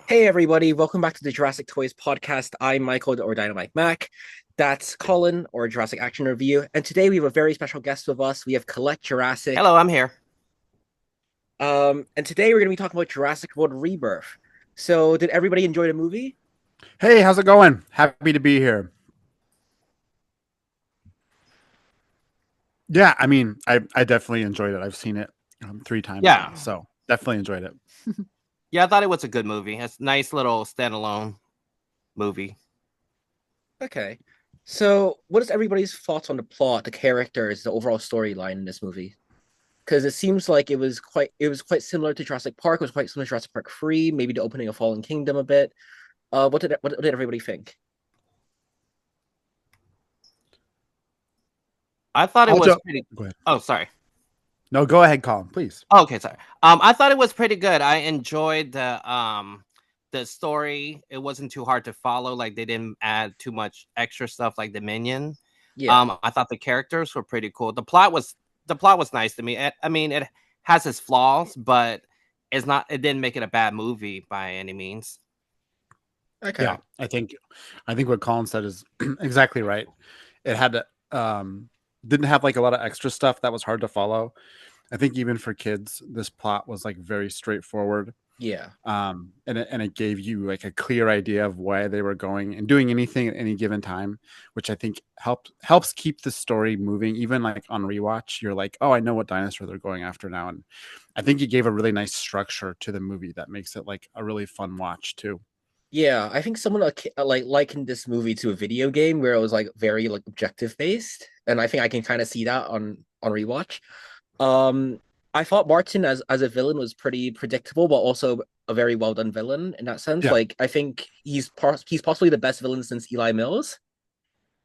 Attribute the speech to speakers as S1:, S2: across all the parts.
S1: Hey everybody, welcome back to the Jurassic Toys podcast. I'm Michael or DinoMikeMak. That's Colin or Jurassic Action Review. And today we have a very special guest with us. We have Collect Jurassic.
S2: Hello, I'm here.
S1: And today we're gonna be talking about Jurassic World Rebirth. So did everybody enjoy the movie?
S3: Hey, how's it going? Happy to be here. Yeah, I mean, I definitely enjoyed it. I've seen it 3 times now,
S2: Yeah.
S3: so definitely enjoyed it.
S2: Yeah, I thought it was a good movie. It's a nice little standalone movie.
S1: Okay. So what is everybody's thoughts on the plot, the characters, the overall storyline in this movie? Because it seems like it was quite similar to Jurassic Park, it was quite similar to Jurassic Park 3, maybe the opening of Fallen Kingdom a bit. What did everybody think?
S2: I thought it
S3: I'll
S2: was
S3: jump.
S2: pretty.
S3: Go ahead.
S2: Oh, sorry.
S3: No, go ahead, Colin, please.
S2: Oh, okay, sorry. I thought it was pretty good. I enjoyed the story. It wasn't too hard to follow. Like they didn't add too much extra stuff like the minion.
S1: Yeah.
S2: I thought the characters were pretty cool. The plot was nice to me. I mean, it has its flaws, but it's not. It didn't make it a bad movie by any means.
S1: Okay.
S3: Yeah, I think what Colin said is exactly right. It had to, didn't have like a lot of extra stuff that was hard to follow. I think even for kids, this plot was like very straightforward.
S1: Yeah.
S3: And it gave you like a clear idea of why they were going and doing anything at any given time, which I think helps keep the story moving. Even like on rewatch, you're like, oh, I know what dinosaur they're going after now, and I think it gave a really nice structure to the movie that makes it like a really fun watch too.
S1: Yeah. I think someone like likened this movie to a video game where it was like very like objective based, and I think I can kind of see that on rewatch. Um, I thought Martin as a villain was pretty predictable, but also a very well done villain in that sense.
S3: Yeah,
S1: Like I think he's possibly the best villain since Eli Mills,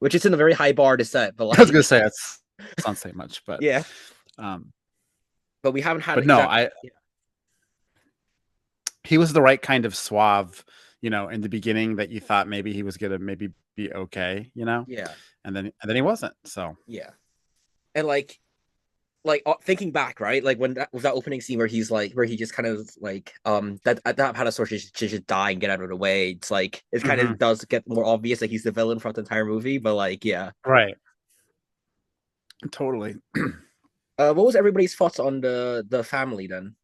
S1: which is in a very high bar to set. But
S3: I was gonna
S1: like,
S3: say it's not say much, but
S1: yeah,
S3: um,
S1: but we haven't had
S3: but no,
S1: exact.
S3: I he was the right kind of suave, in the beginning that you thought maybe he was gonna maybe be okay,
S1: Yeah,
S3: and then he wasn't. So
S1: yeah, and like thinking back, right? Like when that was that opening scene where he's like where he just kind of like that Patasaur should just die and get out of the way. It's like it kind
S3: hmm
S1: of does get more obvious that he's the villain throughout the entire movie, but like yeah.
S3: right, totally.
S1: What was everybody's thoughts on the family then?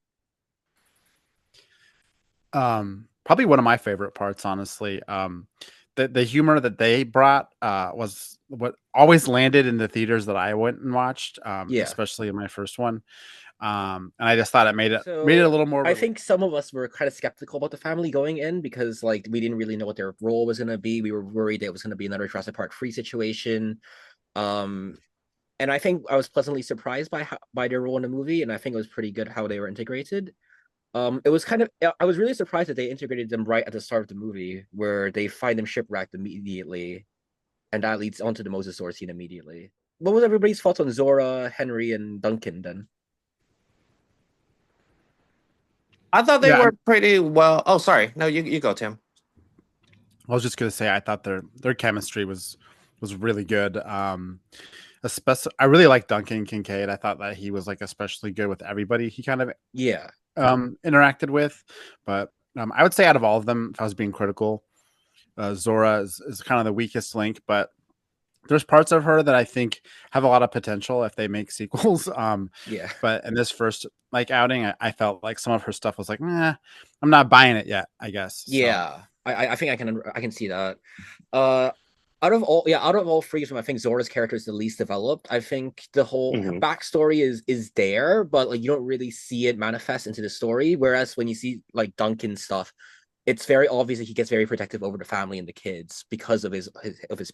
S3: Probably one of my favorite parts, honestly. The humor that they brought was what always landed in the theaters that I went and watched,
S1: Yeah.
S3: especially in my first one. And I just thought it made it a
S1: So
S3: little more
S1: I think some of us were kind of skeptical about the family going in because like we didn't really know what their role was gonna be. We were worried it was gonna be another Jurassic Park 3 situation. Um, and I think I was pleasantly surprised by their role in the movie, and I think it was pretty good how they were integrated. It was kind of I was really surprised that they integrated them right at the start of the movie, where they find them shipwrecked immediately, and that leads onto the Mosasaur scene immediately. What was everybody's thoughts on Zora, Henry, and Duncan then?
S2: I thought they
S3: yeah.
S2: were pretty well. Oh, sorry. No, you go, Tim.
S3: I was just gonna say I thought their chemistry was really good. Especially I really like Duncan Kincaid. I thought that he was like especially good with everybody he kind of
S1: Yeah,
S3: interacted with. But I would say out of all of them, if I was being critical, Zora is kind of the weakest link, but there's parts of her that I think have a lot of potential if they make sequels.
S1: yeah.
S3: But in this first like outing, I felt like some of her stuff was like, I'm not buying it yet, I guess. So
S1: Yeah, I think I can see that. Uh, out of all three of them, I think Zora's character is the least developed. I think the whole her
S2: Hmm.
S1: backstory is there, but like you don't really see it manifest into the story. Whereas when you see like Duncan stuff, it's very obvious that he gets very protective over the family and the kids because of his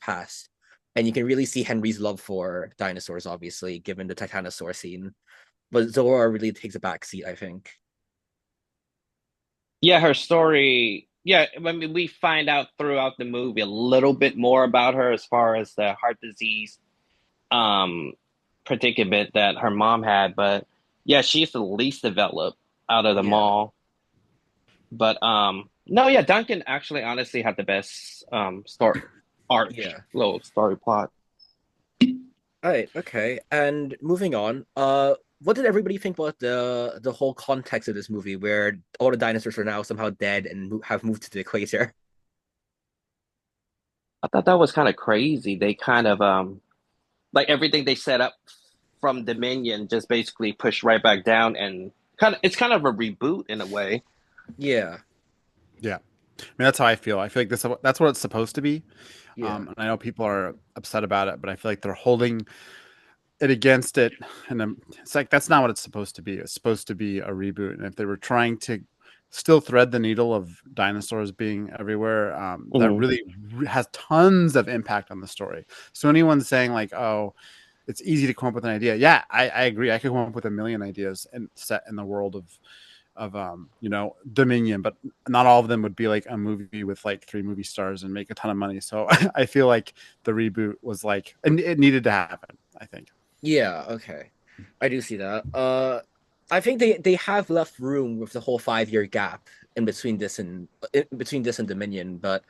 S1: past. And you can really see Henry's love for dinosaurs, obviously, given the Titanosaur scene. But Zora really takes a back seat, I think.
S4: Yeah, her story. Yeah, I mean, we find out throughout the movie a little bit more about her as far as the heart disease um predicament that her mom had, but yeah, she's the least developed out of them
S1: Yeah,
S4: all. But no, yeah, Duncan actually honestly had the best story arc,
S1: yeah.
S4: little story plot.
S1: All right, okay. And moving on, what did everybody think about the whole context of this movie, where all the dinosaurs are now somehow dead and have moved to the equator?
S4: I thought that was kind of crazy. They kind of like everything they set up from Dominion just basically pushed right back down, and it's kind of a reboot in a way.
S1: Yeah,
S3: Yeah, I mean that's how I feel. I feel like that's what it's supposed to be.
S1: yeah,
S3: And I know people are upset about it, but I feel like they're holding it against it, and it's like that's not what it's supposed to be. It's supposed to be a reboot, and if they were trying to still thread the needle of dinosaurs being everywhere, that
S4: Hmm.
S3: really has tons of impact on the story. So anyone saying like, "Oh, it's easy to come up with an idea," yeah, I agree. I could come up with a million ideas and set in the world of Dominion, but not all of them would be like a movie with like 3 movie stars and make a ton of money. So I feel like the reboot was like, and it needed to happen, I think.
S1: yeah. Okay, I do see that. I think they have left room with the whole 5 year gap in between this and Dominion, but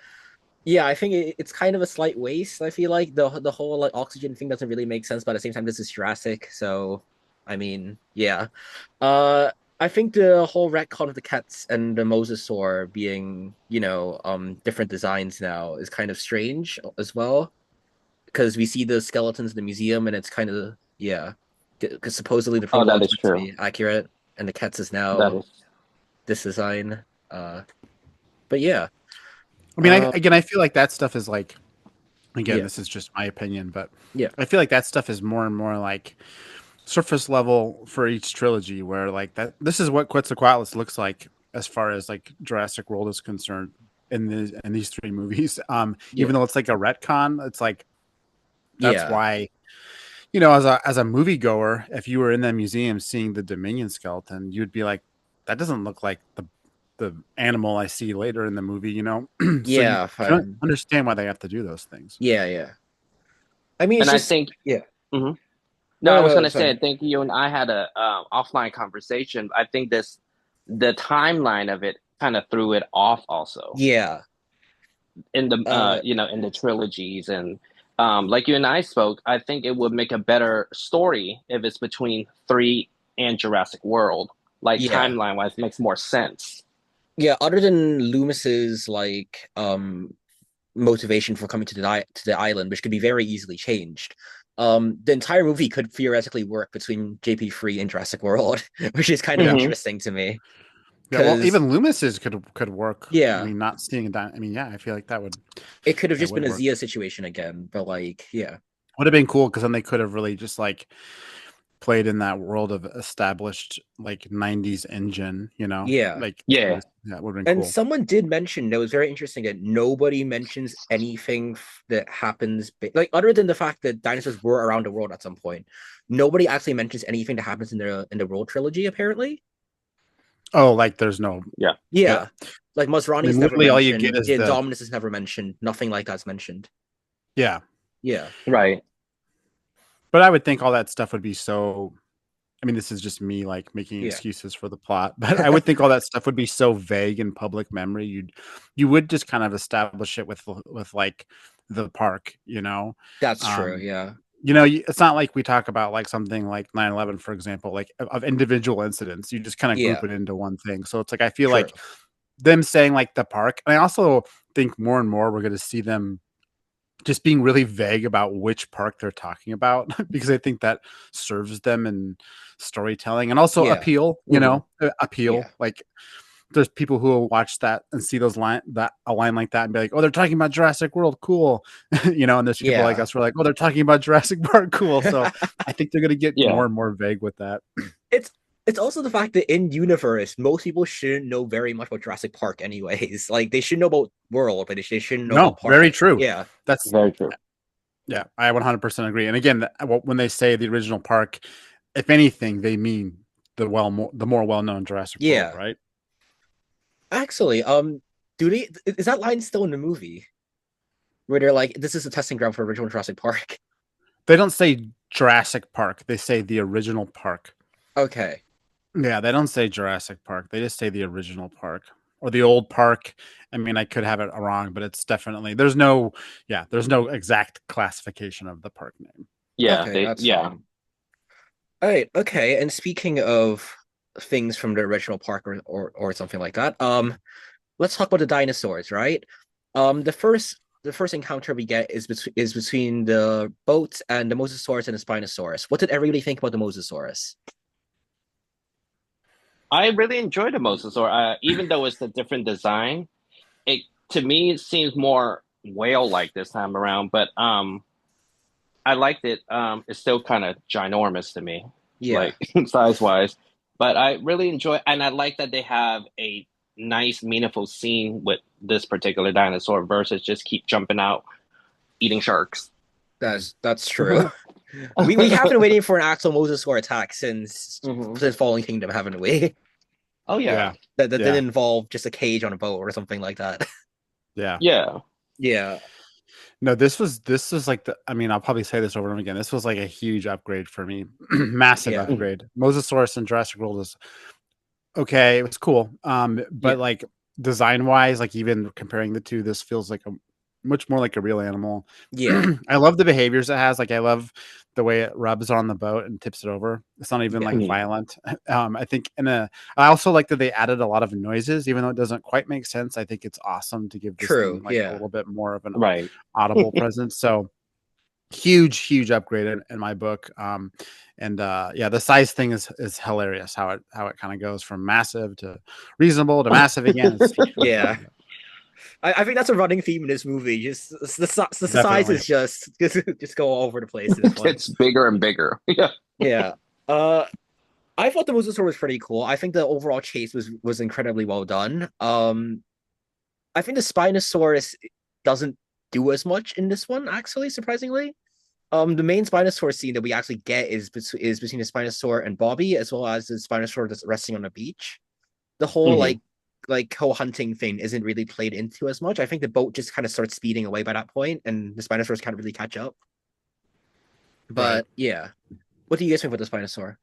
S1: yeah, I think it's kind of a slight waste. I feel like the whole like oxygen thing doesn't really make sense, but at the same time, this is Jurassic, so I mean, yeah. Uh, I think the whole retcon of the cats and the Mosasaur being, different designs now is kind of strange as well, because we see the skeletons in the museum, and it's kind of yeah, because supposedly the
S4: Oh, that
S1: prologue's
S4: is
S1: meant to
S4: true.
S1: be accurate, and the cats is
S4: That
S1: now
S4: is.
S1: this design. Uh, but yeah,
S3: I mean,
S1: uh,
S3: I feel like that stuff is like, again,
S1: yeah,
S3: this is just my opinion, but
S1: yeah,
S3: I feel like that stuff is more and more like surface level for each trilogy, where like that this is what Quetzalcoatlus looks like as far as like Jurassic World is concerned in these 3 movies.
S1: yeah,
S3: Even though it's like a retcon, it's like that's
S1: yeah.
S3: why as a moviegoer, if you were in that museum seeing the Dominion skeleton, you'd be like, that doesn't look like the animal I see later in the movie, so you
S1: Yeah,
S3: can
S1: fine.
S3: understand why they have to do those things.
S1: Yeah, yeah. I mean, it's
S4: And I
S1: just
S4: think.
S1: yeah.
S4: Mhm. No,
S1: No,
S4: I
S1: no,
S4: was
S1: no,
S4: gonna
S1: it's
S4: say,
S1: fine.
S4: I think you and I had a offline conversation. I think the timeline of it kind of threw it off also
S1: Yeah.
S4: in the
S1: Uh,
S4: in the trilogies, and like you and I spoke, I think it would make a better story if it's between 3 and Jurassic World. Like
S1: yeah,
S4: timeline wise, makes more sense.
S1: yeah. Other than Loomis's like motivation for coming to the island, which could be very easily changed. The entire movie could theoretically work between JP3 and Jurassic World, which is kind of
S4: Hmm.
S1: interesting to me.
S3: Yeah, well,
S1: Because
S3: even Loomis's could work. I
S1: yeah,
S3: mean, not seeing I mean, yeah, I feel like
S1: it could have
S3: that
S1: just been
S3: would
S1: a
S3: work.
S1: Zia situation again, but like yeah,
S3: Would have been cool because then they could have really just like played in that world of established like 90s engine,
S1: yeah.
S3: like
S4: Yeah,
S3: that would have been
S1: And
S3: cool.
S1: someone did mention that was very interesting that nobody mentions anything that happens like other than the fact that dinosaurs were around the world at some point. Nobody actually mentions anything that happens in the World trilogy. Apparently,
S3: Oh, like there's no,
S4: yeah,
S3: yeah.
S1: yeah, like
S3: I
S1: Masrani is
S3: mean,
S1: never
S3: literally all you get
S1: mentioned.
S3: is
S1: The Indominus is never mentioned. Nothing like that's mentioned.
S3: yeah.
S1: Yeah,
S4: right.
S3: But I would think all that stuff would be so. I mean, this is just me like making
S1: yeah,
S3: excuses for the plot, but I would think all that stuff would be so vague in public memory. You would just kind of establish it with like the park,
S1: that's true.
S3: um,
S1: Yeah,
S3: it's not like we talk about like something like 9/11, for example, like of individual incidents. You just kind of group
S1: yeah,
S3: it into one thing. So it's like I feel
S1: true.
S3: like them saying like the park, and I also think more and more we're going to see them just being really vague about which park they're talking about because I think that serves them in storytelling and also
S1: Yeah,
S3: appeal,
S4: Hmm.
S1: yeah,
S3: appeal. Like there's people who will watch that and see a line like that and be like, oh, they're talking about Jurassic World, cool. And there's people like
S1: yeah.
S3: us who are like, oh, they're talking about Jurassic Park, cool. So I think they're gonna get
S4: Yeah,
S3: more and more vague with that.
S1: it's it's also the fact that in universe, most people shouldn't know very much about Jurassic Park, anyways. Like they should know about World, but they shouldn't know about
S3: No, very
S1: Park.
S3: true.
S1: Yeah,
S3: That's
S4: very true.
S3: Yeah, I 100% agree. And again, when they say the original park, if anything, they mean the more well-known Jurassic World,
S1: yeah.
S3: right?
S1: Actually, do they is that line still in the movie where they're like, "This is a testing ground for original Jurassic Park"?
S3: They don't say Jurassic Park. They say the original park.
S1: Okay,
S3: Yeah, they don't say Jurassic Park. They just say the original park or the old park. I mean, I could have it wrong, but it's definitely there's no exact classification of the park name.
S4: Yeah,
S1: okay, that's
S4: yeah.
S1: fine. All right, okay. And speaking of things from the original park or something like that, let's talk about the dinosaurs, right? The first encounter we get is between the boat and the Mosasaurus and the Spinosaurus. What did everybody think about the Mosasaurus?
S4: I really enjoyed the Mosasaur, even though it's a different design. It to me it seems more whale-like this time around, but I liked it. It's still kind of ginormous to me,
S1: Yeah,
S4: like size-wise. But I really enjoy, and I like that they have a nice, meaningful scene with this particular dinosaur versus just keep jumping out eating sharks.
S1: that's true. We have been waiting for an actual Mosasaur attack
S4: Hmm.
S1: since Fallen Kingdom, haven't we?
S4: Oh
S3: Yeah,
S4: yeah,
S1: That
S3: yeah,
S1: didn't involve just a cage on a boat or something like that.
S3: yeah.
S4: yeah.
S1: Yeah,
S3: No, this was like the. I mean, I'll probably say this over and over again. This was like a huge upgrade for me, massive
S1: yeah,
S4: Mhm.
S3: upgrade. Mosasaurus and Jurassic World is okay. It was cool.
S1: yeah,
S3: But like design wise, like even comparing the two, this feels like a much more like a real animal.
S1: yeah,
S3: I love the behaviors it has. Like I love the way it rubs on the boat and tips it over. It's not even
S1: yeah.
S3: like
S4: Mhm.
S3: violent. I think I also like that they added a lot of noises, even though it doesn't quite make sense. I think it's awesome to give this
S1: True.
S3: thing like a
S1: Yeah,
S3: little bit more of an
S4: Right.
S3: audible presence. So huge upgrade in my book. And yeah, the size thing is hilarious. How it kind of goes from massive to reasonable to massive again. It's really
S1: yeah.
S3: fun.
S1: I think that's a running theme in this movie. Just the size
S3: Definitely.
S1: is just go all over the place in this one.
S4: It's bigger and bigger. Yeah.
S1: Yeah. I thought the Mosasaur was pretty cool. I think the overall chase was incredibly well done. I think the Spinosaurus doesn't do as much in this one, actually, surprisingly. The main Spinosaur scene that we actually get is between the Spinosaur and Bobby, as well as the Spinosaur that's resting on the beach. The whole
S4: Hmm.
S1: like co-hunting thing isn't really played into as much. I think the boat just kind of starts speeding away by that point, and the Spinosaurs can't really catch up.
S3: Right.
S1: But yeah, what do you guys think about the Spinosaur?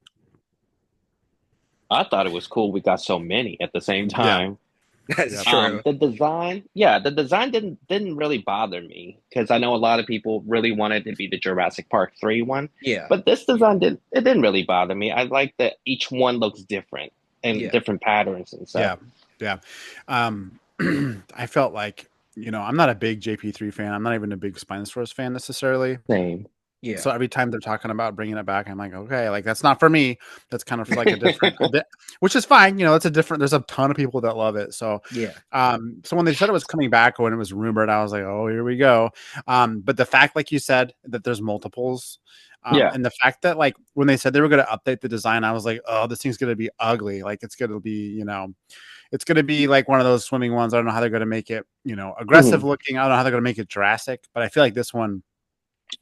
S4: I thought it was cool we got so many at the same
S3: Yeah.
S4: time.
S1: That's
S3: Yeah.
S1: true.
S4: The design, yeah, the design didn't really bother me because I know a lot of people really wanted to be the Jurassic Park 3 one,
S1: Yeah,
S4: but this design didn't really bother me. I like that each one looks different and
S1: yeah,
S4: different patterns and stuff.
S3: Yeah. Yeah. Um, I felt like, I'm not a big JP3 fan. I'm not even a big Spinosaurus fan necessarily.
S4: Same.
S1: yeah,
S3: So every time they're talking about bringing it back, I'm like, okay, like that's not for me. That's kind of like a different, which is fine. It's a different. There's a ton of people that love it. So,
S1: yeah,
S3: so when they said it was coming back, or when it was rumored, I was like, oh, here we go. But the fact, like you said, that there's multiples,
S4: Yeah.
S3: and the fact that like when they said they were going to update the design, I was like, oh, this thing's going to be ugly. Like it's going to be, it's going to be like one of those swimming ones. I don't know how they're going to make it, aggressive
S4: Mhm.
S3: looking. I don't know how they're going to make it Jurassic, but I feel like this one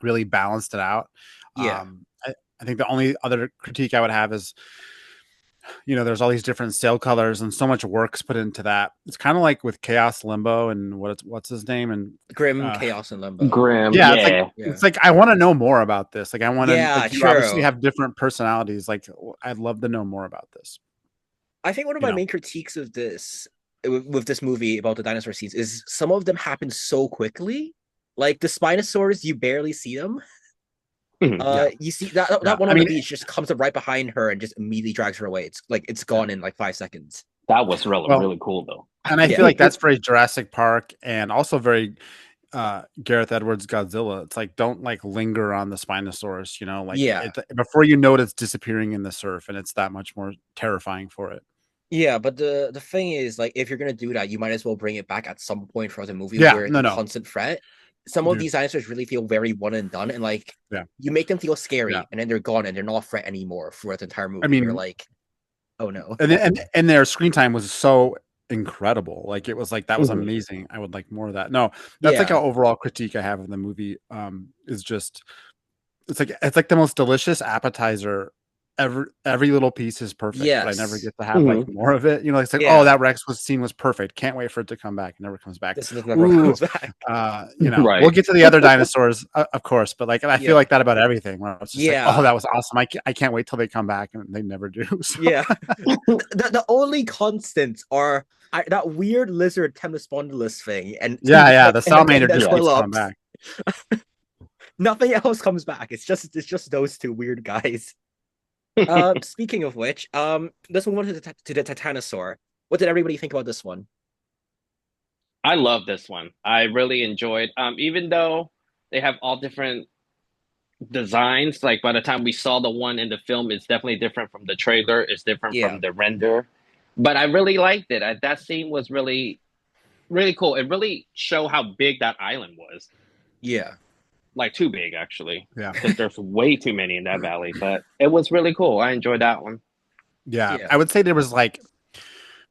S3: really balanced it out.
S1: yeah,
S3: I think the only other critique I would have is, there's all these different sail colors and so much work's put into that. It's kind of like with Chaos Limbo and what's his name and
S1: Grim,
S3: uh,
S1: Chaos, and Limbo.
S4: Grim,
S3: yeah, it's like
S4: yeah.
S1: Yeah,
S3: it's like I want to know more about this. Like I want to
S1: yeah,
S3: like you obviously
S1: true.
S3: have different personalities. Like I'd love to know more about this.
S1: I think one of
S3: You
S1: my
S3: know,
S1: main critiques of this with this movie about the dinosaur scenes is some of them happen so quickly. Like the Spinosaurs, you barely see them.
S4: Mhm.
S3: yeah,
S1: You see that
S3: yeah.
S1: that one
S3: I
S1: on the
S3: mean,
S1: beach just comes up right behind her and just immediately drags her away. It's like it's
S3: yeah.
S1: gone in like 5 seconds.
S4: That was really
S3: Well,
S4: really cool though.
S3: and I
S1: Yeah,
S3: feel like that's very Jurassic Park and also very Gareth Edwards Godzilla. It's like don't like linger on the Spinosaurus, like
S1: yeah,
S3: before you know it's disappearing in the surf and it's that much more terrifying for it.
S1: yeah. But the thing is, like, if you're gonna do that, you might as well bring it back at some point throughout the movie
S3: Yeah,
S1: where it's
S3: no,
S1: a
S3: no.
S1: constant threat. Some of
S3: Dude,
S1: these dinosaurs really feel very one and done, and like
S3: yeah.
S1: you make them feel
S3: Yeah.
S1: scary, and then they're gone, and they're not a threat anymore throughout the entire
S3: I
S1: movie. And you're
S3: mean,
S1: like, oh no.
S3: and their screen time was so incredible. Like it was like that was
S4: Mhm.
S3: amazing. I would like more of that. No, that's like an
S1: Yeah,
S3: overall critique I have of the movie. Is just it's like the most delicious appetizer. Every little piece is perfect, but I never
S1: yes,
S3: get to have like
S4: Mhm.
S3: more of it. It's like, oh,
S1: yeah.
S3: that scene was perfect. Can't wait for it to come back. It never comes back.
S1: This never
S3: Ooh,
S1: comes back.
S3: we'll
S4: Right.
S3: get to the other dinosaurs, of course, but like I feel
S1: Yeah,
S3: like that about everything. Where it's just like, oh,
S1: yeah,
S3: that was awesome. I can't wait till they come back, and they never do. So
S1: yeah. The only constants are that weird lizard Temnospondylus thing, and
S3: yeah, the
S1: and
S3: salamander
S1: the
S3: just
S4: Yeah.
S3: keeps coming
S1: Aquilops.
S3: back.
S1: Nothing else comes back. It's just those two weird guys. Speaking of which, let's move on to the Titanosaur. What did everybody think about this one?
S4: I love this one. I really enjoyed. Even though they have all different designs, like by the time we saw the one in the film, it's definitely different from the trailer. It's different
S1: Yeah,
S4: from the render. But I really liked it. That scene was really, really cool. It really showed how big that island was.
S1: yeah,
S4: Like too big, actually,
S3: Yeah.
S4: because there's way too many in that valley. But it was really cool. I enjoyed that one.
S3: Yeah.
S1: yeah,
S3: I would say there was like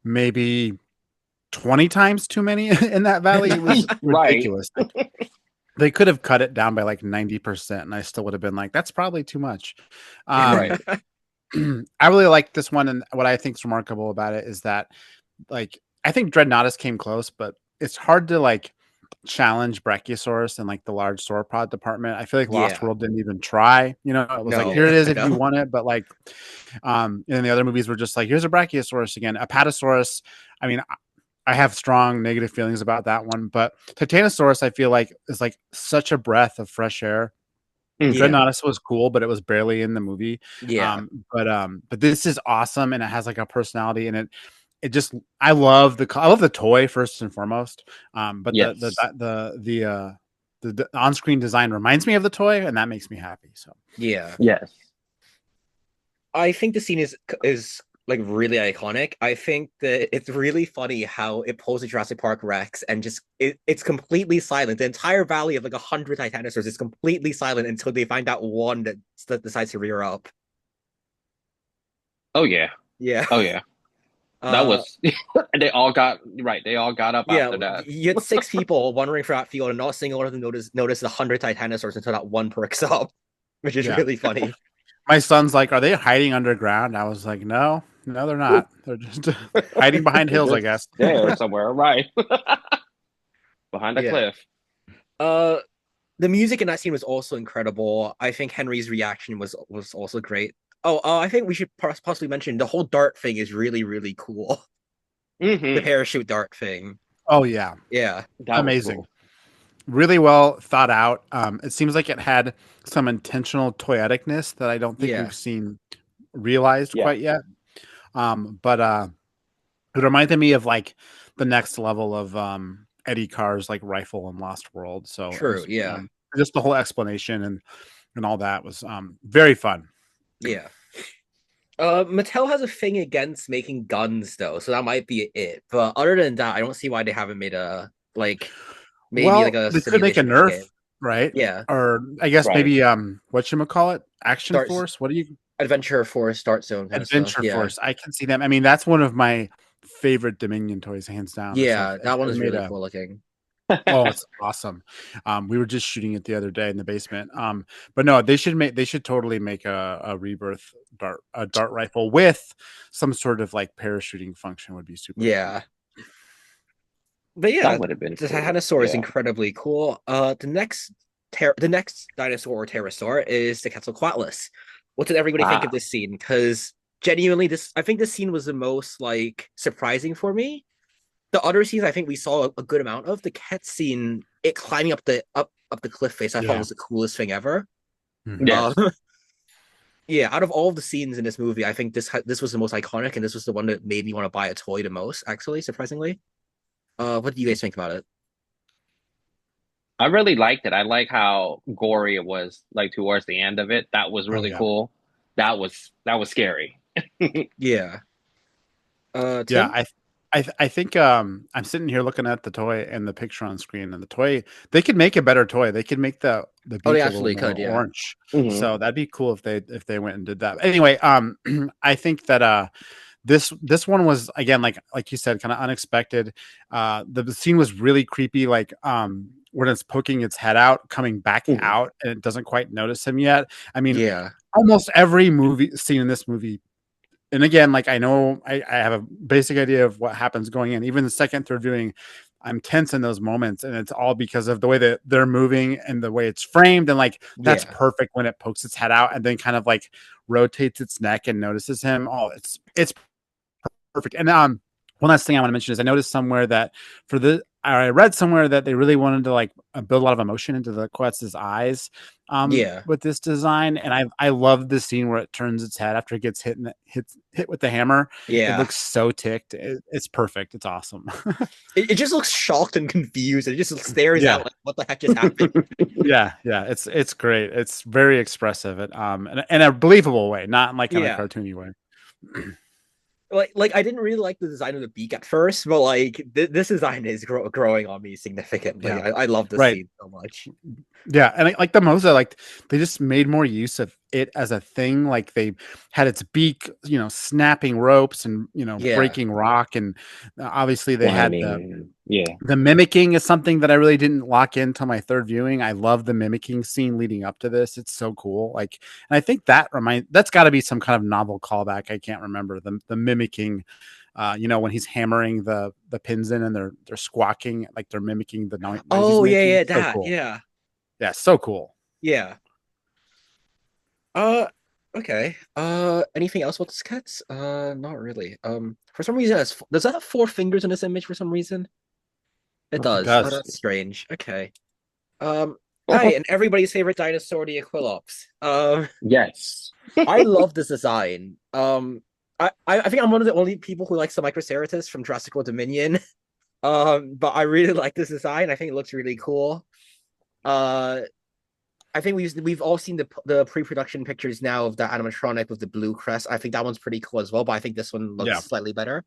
S3: maybe 20 times too many in that valley. It was
S4: Right.
S3: ridiculous. Like, they could have cut it down by like 90%, and I still would have been like, that's probably too much.
S4: Right.
S3: I really like this one, and what I think is remarkable about it is that, like, I think Dreadnoughtus came close, but it's hard to like challenge Brachiosaurus in like the large sauropod department. I feel like Lost
S1: yeah.
S3: World didn't even try. You know, it was like,
S1: No,
S3: here it is if you
S1: no.
S3: want it, but like, and the other movies were just like, here's a Brachiosaurus again, Apatosaurus. I mean, I have strong negative feelings about that one, but Titanosaurus, I feel like, is like such a breath of fresh air.
S1: Yeah,
S3: Dreadnoughtus was cool, but it was barely in the movie.
S1: yeah,
S3: But this is awesome, and it has like a personality, and it just I love the toy first and foremost. But
S4: Yes.
S3: the on-screen design reminds me of the toy, and that makes me happy. So
S1: yeah.
S4: Yes.
S1: I think the scene is like really iconic. I think that it's really funny how it pulls the Jurassic Park Rex and just it's completely silent. The entire valley of like 100 Titanosaurs is completely silent until they find that one that decides to rear up.
S4: Oh yeah.
S1: Yeah.
S4: Oh yeah. That
S1: Uh
S4: was. They all got right. They all got up
S1: yeah,
S4: after that.
S1: you had six people wandering through that field and not a single one of them notice the 100 Titanosaurs until that one perks up, which is
S3: yeah,
S1: really funny.
S3: my son's like, "Are they hiding underground?" I was like, "No, no, they're not. They're just hiding behind
S4: They're
S3: hills, I
S4: just
S3: guess."
S4: there somewhere, right behind a
S1: Yeah.
S4: cliff.
S1: Uh the music in that scene was also incredible. I think Henry's reaction was also great. Oh, I think we should possibly mention the whole dart thing is really really cool. The
S4: Hmm.
S1: parachute dart thing.
S3: Oh yeah,
S1: Yeah,
S4: That was
S3: amazing.
S4: cool.
S3: Really well thought out. It seems like it had some intentional toyeticness that I don't think
S1: yeah,
S3: we've seen realized
S4: Yeah.
S3: quite yet. But it reminded me of like the next level of Eddie Carr's like rifle in Lost World. So it
S1: true.
S3: was
S1: Yeah,
S3: just the whole explanation and all that was very fun.
S1: yeah. Mattel has a thing against making guns though, so that might be it. But other than that, I don't see why they haven't made a like maybe like
S3: Well,
S1: a
S3: they could make a
S1: simulation
S3: Nerf,
S1: game.
S3: right?
S1: Yeah,
S3: Or I guess
S4: Right.
S3: maybe whatchamacallit? Action
S1: starts
S3: Force? What do you
S1: Adventure Force Start Zone kind of stuff.
S3: Adventure
S1: Yeah,
S3: Force. I can see them. I mean, that's one of my favorite Dominion toys, hands down. So
S1: yeah,
S3: if
S1: that one
S3: they
S1: is
S3: made
S1: really
S3: a
S1: cool looking.
S3: oh, it's awesome. We were just shooting it the other day in the basement. But no, they should totally make a rebirth dart rifle with some sort of like parachuting function would be super cool.
S1: Yeah, but
S4: That
S1: yeah,
S4: would have been
S1: the
S4: cool.
S1: Titanosaur is
S4: Yeah.
S1: incredibly cool. The next dinosaur or pterosaur is the Quetzalcoatlus. What did everybody think of
S4: Ah.
S1: this scene? Because genuinely, this I think this scene was the most like surprising for me. The other scenes I think we saw a good amount of. The cat scene, it climbing up the cliff face, I thought
S3: Yeah.
S1: was the coolest thing ever.
S3: Mhm.
S4: Yes.
S1: Um, yeah, out of all of the scenes in this movie, I think this was the most iconic, and this was the one that made me want to buy a toy the most. Actually, surprisingly. What do you guys think about it?
S4: I really liked it. I like how gory it was, like towards the end of it. That was
S3: Oh
S4: really
S3: yeah.
S4: cool. That was scary.
S1: Yeah.
S3: Yeah,
S1: Tim?
S3: I think I'm sitting here looking at the toy and the picture on screen, and the toy they could make a better toy. They could make the
S1: Oh, they
S3: beak a little
S1: absolutely
S3: more
S1: could. Yeah.
S3: orange.
S4: Hmm.
S3: So that'd be cool if they went and did that. Anyway, I think that this one was again like you said, kind of unexpected. The scene was really creepy, like when it's poking its head out, coming back
S4: Hmm.
S3: out, and it doesn't quite notice him yet. I mean,
S1: Yeah.
S3: almost every movie scene in this movie, and again, like I know I have a basic idea of what happens going in. Even the second, third viewing, I'm tense in those moments, and it's all because of the way that they're moving and the way it's framed. And like that's
S1: Yeah.
S3: perfect when it pokes its head out and then kind of like rotates its neck and notices him. Oh, it's perfect. And one last thing I want to mention is I noticed somewhere that for the I read somewhere that they really wanted to like build a lot of emotion into the Quetz's eyes
S1: Yeah.
S3: with this design, and I love the scene where it turns its head after it gets hit with the hammer. It
S1: Yeah.
S3: looks so ticked. It's perfect. It's awesome.
S1: It just looks shocked and confused. It just stares
S3: Yeah.
S1: out like, what the heck just happened?
S3: Yeah, it's great. It's very expressive, in a believable way, not in like in a
S1: Yeah.
S3: cartoony way.
S1: Like I didn't really like the design of the beak at first, but like this design is growing on me significantly.
S3: Yeah.
S1: I love this
S3: Right.
S1: scene so much.
S3: Yeah, and like the Mosa, like they just made more use of it as a thing. Like they had its beak, snapping ropes and
S1: Yeah.
S3: breaking rock, and obviously they had
S4: Climbing. Yeah.
S3: the mimicking is something that I really didn't lock in till my third viewing. I love the mimicking scene leading up to this. It's so cool. Like, and I think that's got to be some kind of novel callback. I can't remember the mimicking. When he's hammering the pins in and they're squawking, like they're mimicking the noise he's
S1: Oh yeah,
S3: making.
S1: yeah,
S3: It's so
S1: that.
S3: cool.
S1: Yeah.
S3: Yeah, so cool.
S1: Yeah. Okay. Anything else about this cat? Not really. For some reason, does that have 4 fingers in this image for some reason? It
S3: It
S1: does. Oh,
S3: does.
S1: that's strange. Okay. Hi, and everybody's favorite dinosaur, the Aquilops.
S4: Yes.
S1: I love this design. I think I'm one of the only people who likes the Microceratops from Jurassic World Dominion. But I really like this design. I think it looks really cool. I think we've all seen the pre-production pictures now of the animatronic with the blue crest. I think that one's pretty cool as well, but I think this one looks slightly better.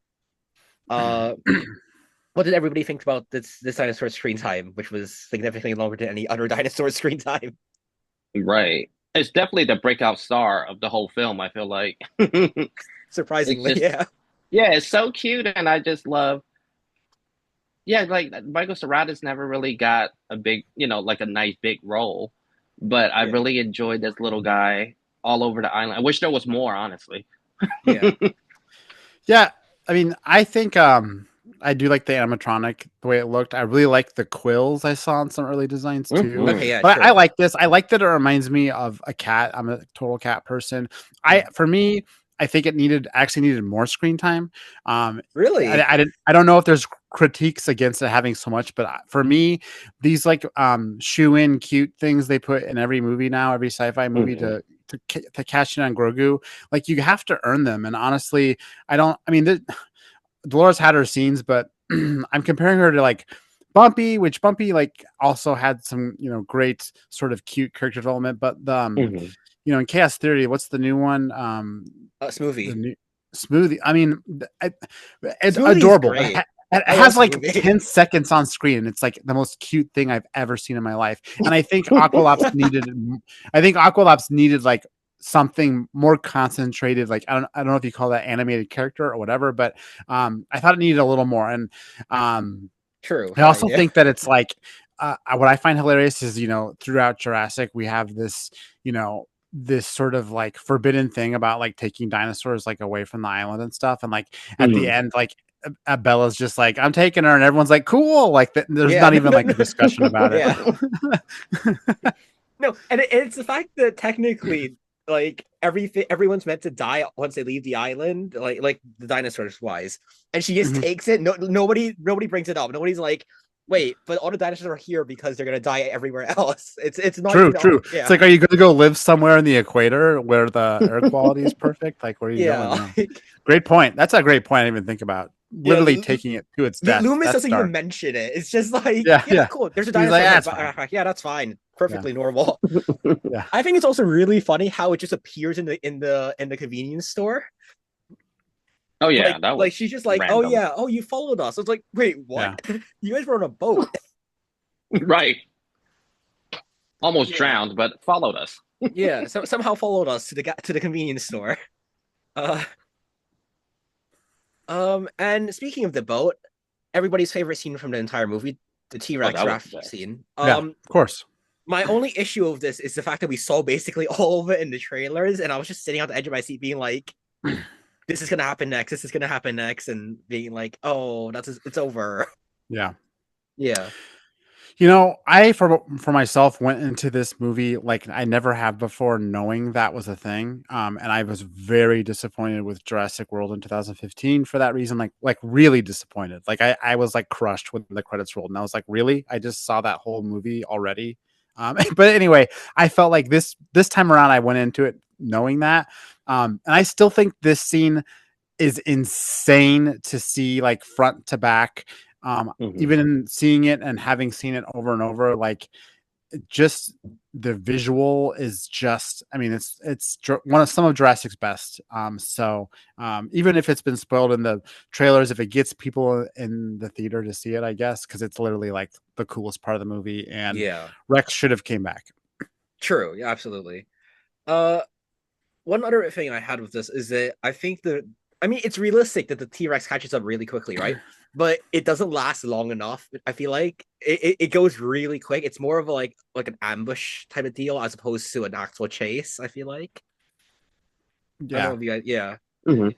S1: What did everybody think about this dinosaur screen time, which was significantly longer than any other dinosaur screen time?
S4: Right. It's definitely the breakout star of the whole film, I feel like.
S1: Surprisingly,
S4: It's just- yeah, it's so cute, and I just love. Yeah, like Michael Serratis never really got a big, like a nice big role, but I
S1: Yeah.
S4: really enjoyed this little guy all over the island. I wish there was more, honestly.
S1: Yeah.
S3: Yeah, I mean, I think I do like the animatronic the way it looked. I really like the quills I saw in some early designs too.
S4: Mhm.
S1: Okay, yeah,
S3: But
S1: sure.
S3: I like this. I like that it reminds me of a cat. I'm a total cat person. For me, I think it actually needed more screen time.
S1: Really?
S3: I don't know if there's critiques against it having so much, but for me, these like shoe in cute things they put in every movie now, every sci-fi movie
S4: Mhm.
S3: to cash in on Grogu, like you have to earn them. And honestly, Dolores had her scenes, but I'm comparing her to like Bumpy, which Bumpy like also had some great sort of cute character development, but
S4: Mhm.
S3: in Chaos Theory, what's the new one? The
S1: Smoothie.
S3: new Smoothie. I mean, it's
S1: Smoothie's
S3: adorable.
S1: great.
S3: It
S1: I
S3: has
S1: love
S3: like
S1: Smoothie.
S3: 10 seconds on screen. It's like the most cute thing I've ever seen in my life. And I think Aqualops needed like something more concentrated. Like I don't know if you call that animated character or whatever, but I thought it needed a little more. And
S1: True.
S3: I also
S1: Yeah.
S3: think that it's like what I find hilarious is throughout Jurassic we have this this sort of like forbidden thing about like taking dinosaurs like away from the island and stuff, and like at the
S4: Mhm.
S3: end like Bella's just like I'm taking her, and everyone's like cool, like there's
S1: Yeah,
S3: not even like a discussion about it.
S1: Yeah. No, and it's the fact that technically, like everyone's meant to die once they leave the island, like the dinosaurs wise, and she just
S3: Mhm.
S1: takes it. No, nobody brings it up. Nobody's like, wait, but all the dinosaurs are here because they're gonna die everywhere else. It's not
S3: True,
S1: even
S3: true.
S1: Yeah,
S3: It's like, are you going to go live somewhere in the equator where the air quality is perfect? Like, where are you going?
S1: yeah,
S3: Yeah. Great point. That's a great point. I didn't even think about
S1: yeah.
S3: literally taking it to its death.
S1: Loomis
S3: That's
S1: doesn't even
S3: dark.
S1: mention it. It's just like,
S3: Yeah,
S1: yeah,
S3: yeah.
S1: cool. There's a
S3: He's like,
S1: dinosaur head.
S3: that's fine.
S1: Yeah, that's fine.
S3: Yeah,
S1: Perfectly normal.
S3: yeah.
S1: I think it's also really funny how it just appears in the convenience store.
S4: Oh yeah, that
S1: Like
S4: was
S1: she's just like, oh
S4: random.
S1: yeah, oh you followed us. It's like, wait,
S3: Yeah.
S1: what? You guys were on a boat.
S4: Right. Almost
S1: Yeah.
S4: drowned, but followed us.
S1: Yeah, somehow followed us to the convenience store. Uh, and speaking of the boat, everybody's favorite scene from the entire movie, the T-Rex
S4: that was
S1: raft
S4: bad.
S1: scene.
S3: Yeah, of course.
S1: My only issue of this is the fact that we saw basically all of it in the trailers, and I was just sitting on the edge of my seat being like, this is gonna happen next, this is gonna happen next, and being like, oh, it's over.
S3: Yeah.
S1: Yeah.
S3: You know, I for myself went into this movie like I never have before, knowing that was a thing. And I was very disappointed with Jurassic World in 2015 for that reason. Like really disappointed. Like I was like crushed when the credits rolled, and I was like, really? I just saw that whole movie already. But anyway, I felt like this time around, I went into it knowing that. And I still think this scene is insane to see, like front to back. Even in seeing it and having seen it over and over, like just the visual is just, I mean, it's one of some of Jurassic's best. Even if it's been spoiled in the trailers, if it gets people in the theater to see it, I guess, because it's literally like the coolest part of the movie, and
S1: Yeah,
S3: Rex should have came back.
S1: true. Yeah, absolutely. Uh, one other thing I had with this is that I think I mean, it's realistic that the T-Rex catches up really quickly, right? But it doesn't last long enough. I feel like it goes really quick. It's more of a like an ambush type of deal as opposed to an actual chase, I feel like. I don't know
S3: Yeah,
S1: if you guys, yeah.
S4: Mhm.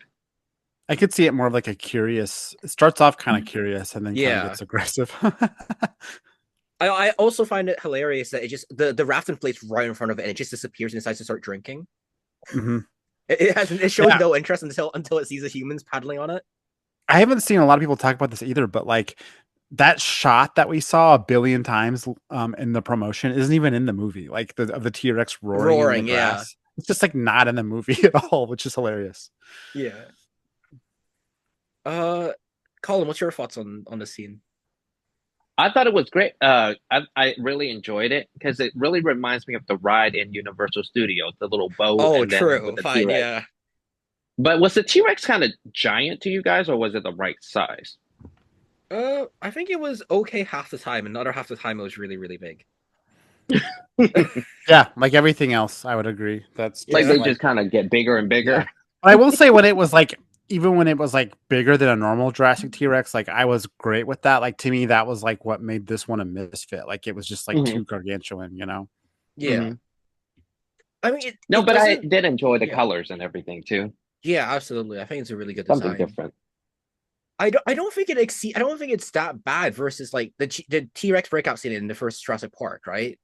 S3: I could see it more of like a curious. It starts off kind of curious and then kind of
S1: Yeah.
S3: gets aggressive.
S1: I also find it hilarious that it just the raft inflates right in front of it and it just disappears and decides to start drinking.
S3: hmm
S1: It shows
S3: Yeah,
S1: no interest until it sees the humans paddling on it.
S3: I haven't seen a lot of people talk about this either, but like that shot that we saw a billion times in the promotion isn't even in the movie. Like of the T-Rex roaring in the
S1: Roaring, yeah.
S3: grass. It's just like not in the movie at all, which is hilarious.
S1: Yeah. Uh Colin, what's your thoughts on the scene?
S4: I thought it was great. I really enjoyed it because it really reminds me of the ride in Universal Studios, the little boat,
S1: Oh,
S4: and then
S1: true.
S4: with the
S1: Fine,
S4: T-Rex.
S1: yeah.
S4: But was the T-Rex kind of giant to you guys, or was it the right size?
S1: I think it was okay half the time, and the other half the time it was really, really big.
S3: Yeah, like everything else, I would agree. That's
S4: Like
S3: just
S1: Yeah.
S4: they
S3: like
S4: just kind of get bigger and
S3: yeah.
S4: bigger.
S3: But I will say when it was like even when it was like bigger than a normal Jurassic T-Rex, like I was great with that. Like to me, that was like what made this one a misfit. Like it was just like
S4: Hmm.
S3: too gargantuan, you know?
S1: Yeah.
S4: Hmm.
S1: I mean
S4: No,
S1: it
S4: but I
S1: doesn't
S4: did enjoy the
S1: yeah.
S4: colors and everything too.
S1: Yeah, absolutely. I think it's a really good
S4: Something
S1: design.
S4: different.
S1: I don't think I don't think it's that bad versus like the T-Rex breakout scene in the first Jurassic Park, right?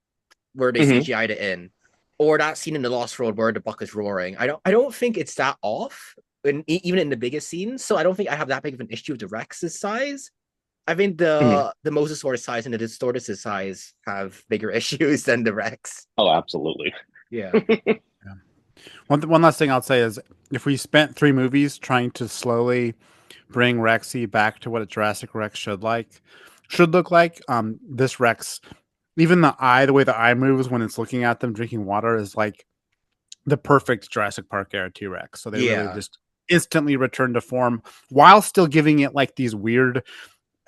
S1: Where they
S4: Hmm.
S1: CGI'd it in. Or that scene in the Lost Road where the buck is roaring. I don't think it's that off. Even in the biggest scenes, so I don't think I have that big of an issue with the Rex's size. I think
S4: Hmm.
S1: the Mosasaur size and the Distortus size have bigger issues than the Rex.
S4: Oh, absolutely.
S1: Yeah.
S3: Yeah. One last thing I'll say is if we spent 3 movies trying to slowly bring Rexy back to what a Jurassic Rex should look like, this Rex, even the way the eye moves when it's looking at them drinking water is like the perfect Jurassic Park era T-Rex. So they really
S1: Yeah.
S3: just instantly returned to form while still giving it like these weird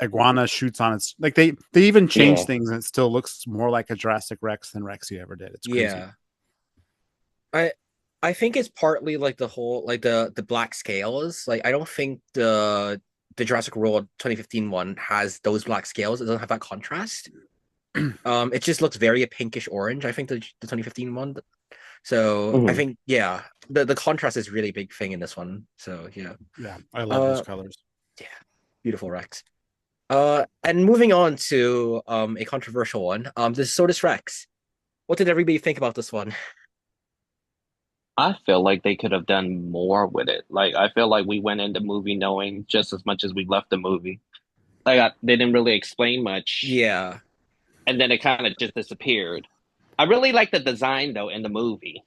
S3: iguana shoots on its, like they even changed
S4: Yeah.
S3: things and it still looks more like a Jurassic Rex than Rexy ever did. It's crazy.
S1: Yeah. I I think it's partly like the whole like the black scales. Like I don't think the Jurassic World 2015 one has those black scales. It doesn't have that contrast. It just looks very a pinkish orange. I think the 2015 one. So I
S4: Hmm.
S1: think yeah, the contrast is really big thing in this one. So yeah,
S3: Yeah, I love those
S1: uh,
S3: colors.
S1: yeah, beautiful Rex. And moving on to a controversial one. The Sodas Rex. What did everybody think about this one?
S4: I feel like they could have done more with it. Like I feel like we went into movie knowing just as much as we left the movie. They didn't really explain much,
S1: Yeah,
S4: and then it kind of just disappeared. I really like the design though in the movie.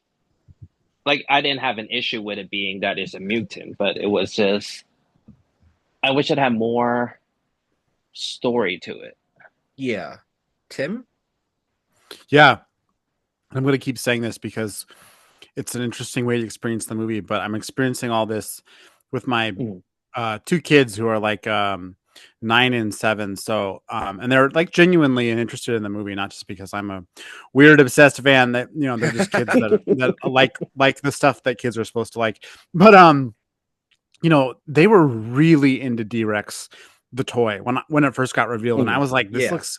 S4: Like I didn't have an issue with it being that it's a mutant, but it was just I wish it had more story to it.
S1: yeah. Tim?
S3: Yeah, I'm going to keep saying this because it's an interesting way to experience the movie, but I'm experiencing all this with my
S4: Mhm.
S3: 2 kids who are like 9 and 7. So and they're like genuinely interested in the movie, not just because I'm a weird obsessed fan. That they're just kids that like the stuff that kids are supposed to like. But they were really into D-Rex, the toy, when it first got revealed, and I
S4: Mhm.
S3: was like, this
S1: Yeah.
S3: looks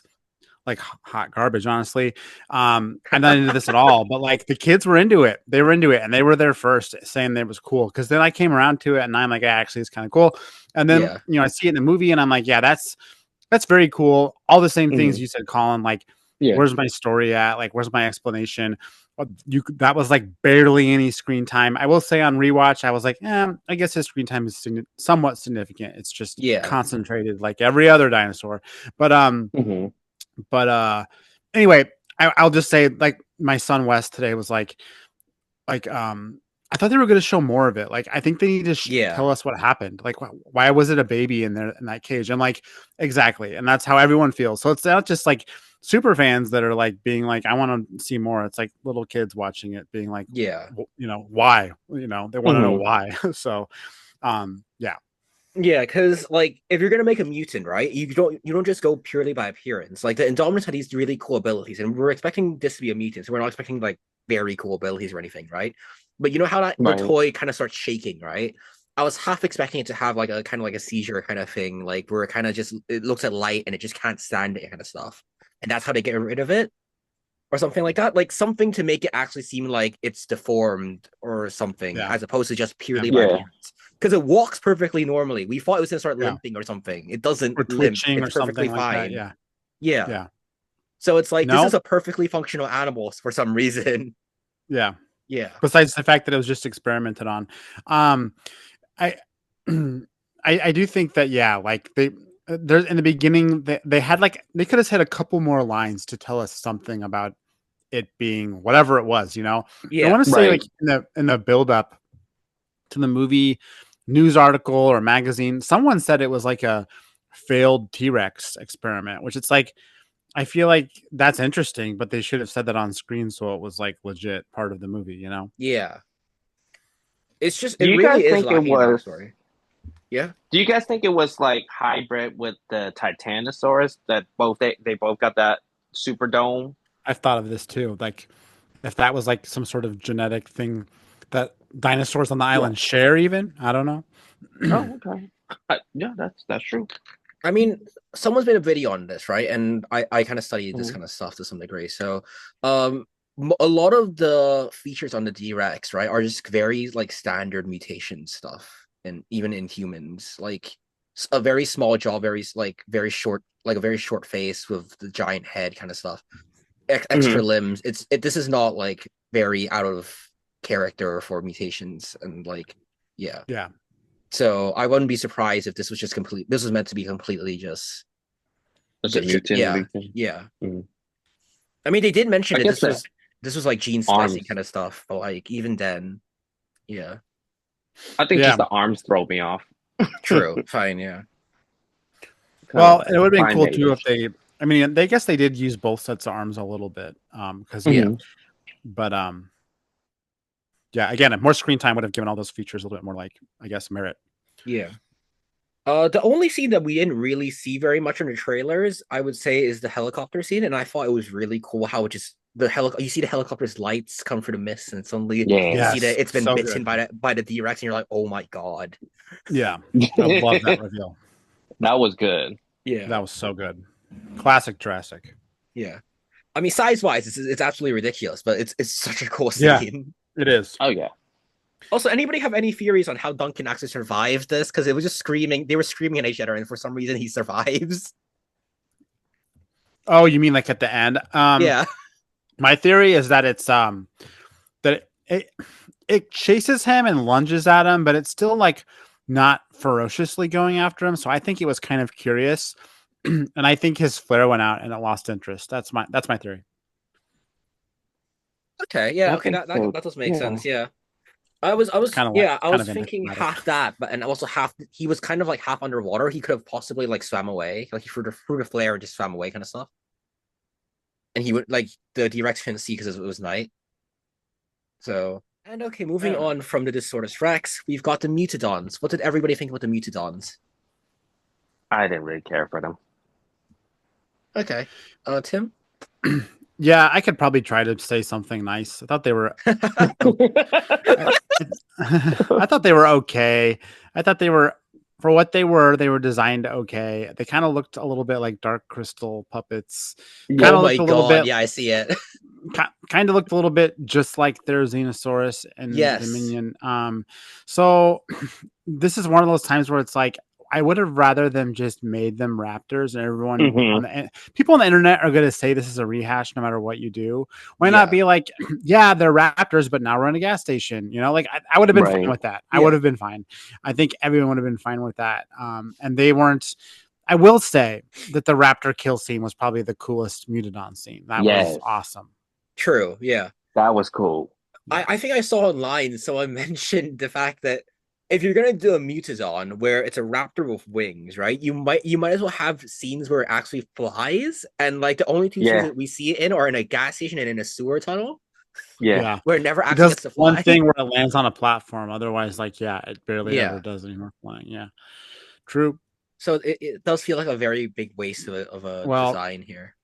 S3: like hot garbage, honestly. I'm not into this at all, but like the kids were into it. They were into it, and they were there first saying that it was cool. Because then I came around to it, and I'm like, yeah, actually, it's kind of cool. And then
S1: Yeah.
S3: I see it in the movie, and I'm like, yeah, that's that's very cool. All the same things
S4: Mhm.
S3: you said, Colin. Like,
S4: Yeah.
S3: where's my story at? Like, where's my explanation? That was like barely any screen time. I will say on rewatch, I was like, I guess his screen time is somewhat significant. It's just
S1: Yeah.
S3: concentrated like every other dinosaur. But
S4: Mhm.
S3: but anyway, I'll just say, like, my son Wes today was like I thought they were going to show more of it. Like, I think they need to
S1: Yeah.
S3: tell us what happened. Like, why was it a baby in there in that cage? I'm like, exactly, and that's how everyone feels. So it's not just like super fans that are like being like, I want to see more. It's like little kids watching it, being like,
S1: Yeah.
S3: why? They want to know
S4: Mhm.
S3: why. So, yeah,
S1: Yeah, because like if you're gonna make a mutant, right? You don't just go purely by appearance. Like the Indominus had these really cool abilities, and we're expecting this to be a mutant, so we're not expecting like very cool abilities or anything, right? But you know how the
S4: Right.
S1: toy kind of starts shaking, right? I was half expecting it to have like a kind of like a seizure kind of thing, like where it kind of just it looks at light and it just can't stand it kind of stuff, and that's how they get rid of it or something like that. Like something to make it actually seem like it's deformed or something,
S3: yeah,
S1: as opposed to just
S3: yeah,
S1: purely by
S4: Yeah.
S1: appearance. Because it walks perfectly normally. We thought it was gonna start
S3: yeah,
S1: limping or something. It doesn't
S3: or
S1: limp.
S3: twitching
S1: It's
S3: or
S1: perfectly
S3: something like that.
S1: fine.
S3: Yeah,
S1: Yeah.
S3: yeah,
S1: So it's like this is
S3: no,
S1: a perfectly functional animal for some reason.
S3: yeah.
S1: Yeah.
S3: Besides the fact that it was just experimented on, I I do think that, yeah, like there's in the beginning they had like they could have said a couple more lines to tell us something about it being whatever it was. I
S1: Yeah.
S3: want to say, like,
S4: Right.
S3: in the build up to the movie, news article or magazine, someone said it was like a failed T-Rex experiment, which it's like, I feel like that's interesting, but they should have said that on screen so it was like legit part of the movie.
S1: Yeah. It's just
S4: Do
S1: it
S4: you guys
S1: really is
S4: think it
S1: lacking in
S4: was?
S1: backstory. Yeah.
S4: Do you guys think it was like hybrid with the Titanosaurus that they both got that super dome?
S3: I've thought of this too. Like, if that was like some sort of genetic thing that dinosaurs on the
S4: Yeah.
S3: island share, even, I don't know.
S4: Oh, okay. Yeah, that's true.
S1: I mean, someone's made a video on this, right? And I kind of studied this
S4: Mhm.
S1: kind of stuff to some degree. So, a lot of the features on the D-Rex, right, are just very like standard mutation stuff, and even in humans, like a very small jaw, very short, like a very short face with the giant head, kind of stuff. Extra
S4: Mhm.
S1: limbs. This is not like very out of character for mutations, and like, yeah.
S3: Yeah,
S1: So I wouldn't be surprised if this was just complete. This was meant to be completely just
S4: It's a
S1: yeah,
S4: mutant thing.
S1: yeah.
S4: Mhm.
S1: I mean, they did mention
S4: I
S1: that
S4: guess
S1: this
S4: the
S1: was like gene splicing
S4: arms.
S1: kind of stuff, but like even then, yeah,
S4: I think
S3: yeah.
S4: just the arms throw me off.
S1: true, fine, yeah,
S4: Kind of
S3: Well, it
S4: like
S3: would have been cool too if
S4: primate-ish.
S3: they. I mean, they guess they did use both sets of arms a little bit, because
S1: yeah,
S4: Mhm.
S3: but yeah. Again, more screen time would have given all those features a little bit more, like, I guess, merit.
S1: yeah. The only scene that we didn't really see very much in the trailers, I would say, is the helicopter scene, and I thought it was really cool how it just you see the helicopter's lights come through the mist, and suddenly
S4: Yeah.
S1: you see that
S3: Yes,
S1: it's been
S3: so
S1: bitten
S3: good.
S1: by the D-Rex, and you're like, oh my god,
S3: Yeah, I love that reveal.
S4: That was good.
S1: yeah,
S3: That was so good. Classic Jurassic.
S1: yeah. I mean, size wise, it's absolutely ridiculous, but it's such a cool
S3: Yeah,
S1: scene.
S3: it is.
S4: Oh yeah.
S1: Also, anybody have any theories on how Duncan actually survived this? Because it was just screaming. They were screaming at each other, and for some reason, he survives.
S3: Oh, you mean like at the end?
S1: Yeah,
S3: My theory is that it's that it chases him and lunges at him, but it's still like not ferociously going after him. So I think it was kind of curious, and I think his flare went out and it lost interest. That's my theory.
S1: okay, yeah,
S4: I
S1: okay,
S4: think
S1: that
S4: so.
S1: that does make
S4: Yeah.
S1: sense. Yeah, I was,
S3: Kind of like
S1: yeah, I
S3: kind
S1: was
S3: of
S1: thinking
S3: enigmatic.
S1: half that, but and also half he was kind of like half underwater. He could have possibly like swam away, like he threw the flare and just swam away, kind of stuff. And he would like the D-Rex couldn't see because it was night. So, and okay, moving on from the Disorder's Rex, we've got the Mutadons. What did everybody think about the Mutadons?
S4: I didn't really care for them.
S1: Okay, Tim.
S3: Yeah, I could probably try to say something nice. I thought they were. I, I thought they were okay. I thought they were, for what they were. They were designed okay. They kind of looked a little bit like Dark Crystal puppets. Kind
S1: Oh
S3: of
S4: Yeah.
S1: my
S3: looked a little
S1: god,
S3: bit.
S1: yeah, I see it.
S3: Kind of looked a little bit just like their Xenosaurus and
S1: Yes.
S3: Dominion. So this is one of those times where it's like, I would have rather them just made them raptors, and everyone
S4: Mhm.
S3: on the people on the internet are going to say this is a rehash no matter what you do. Why not
S1: Yeah.
S3: be like, yeah, they're raptors, but now we're in a gas station. You know, like I would have been fine
S4: Right.
S3: with that. I
S1: Yeah.
S3: would have been fine. I think everyone would have been fine with that. And they weren't. I will say that the raptor kill scene was probably the coolest Mutadon scene. That was
S4: Yes.
S3: awesome.
S1: True. Yeah.
S4: That was cool.
S1: I think I saw online someone mentioned the fact that if you're gonna do a Mutadon where it's a raptor with wings, right? You might as well have scenes where it actually flies, and like the only two scenes
S4: Yeah.
S1: that we see it in are in a gas station and in a sewer tunnel
S4: Yeah.
S3: Yeah.
S1: where it never
S3: It
S1: actually
S3: does
S1: gets to
S3: one
S1: fly.
S3: thing where it lands on a platform. Otherwise, like, yeah, it barely ever
S1: Yeah.
S3: does any more flying. Yeah. True.
S1: So it does feel like a very big waste of a
S3: Well,
S1: design here.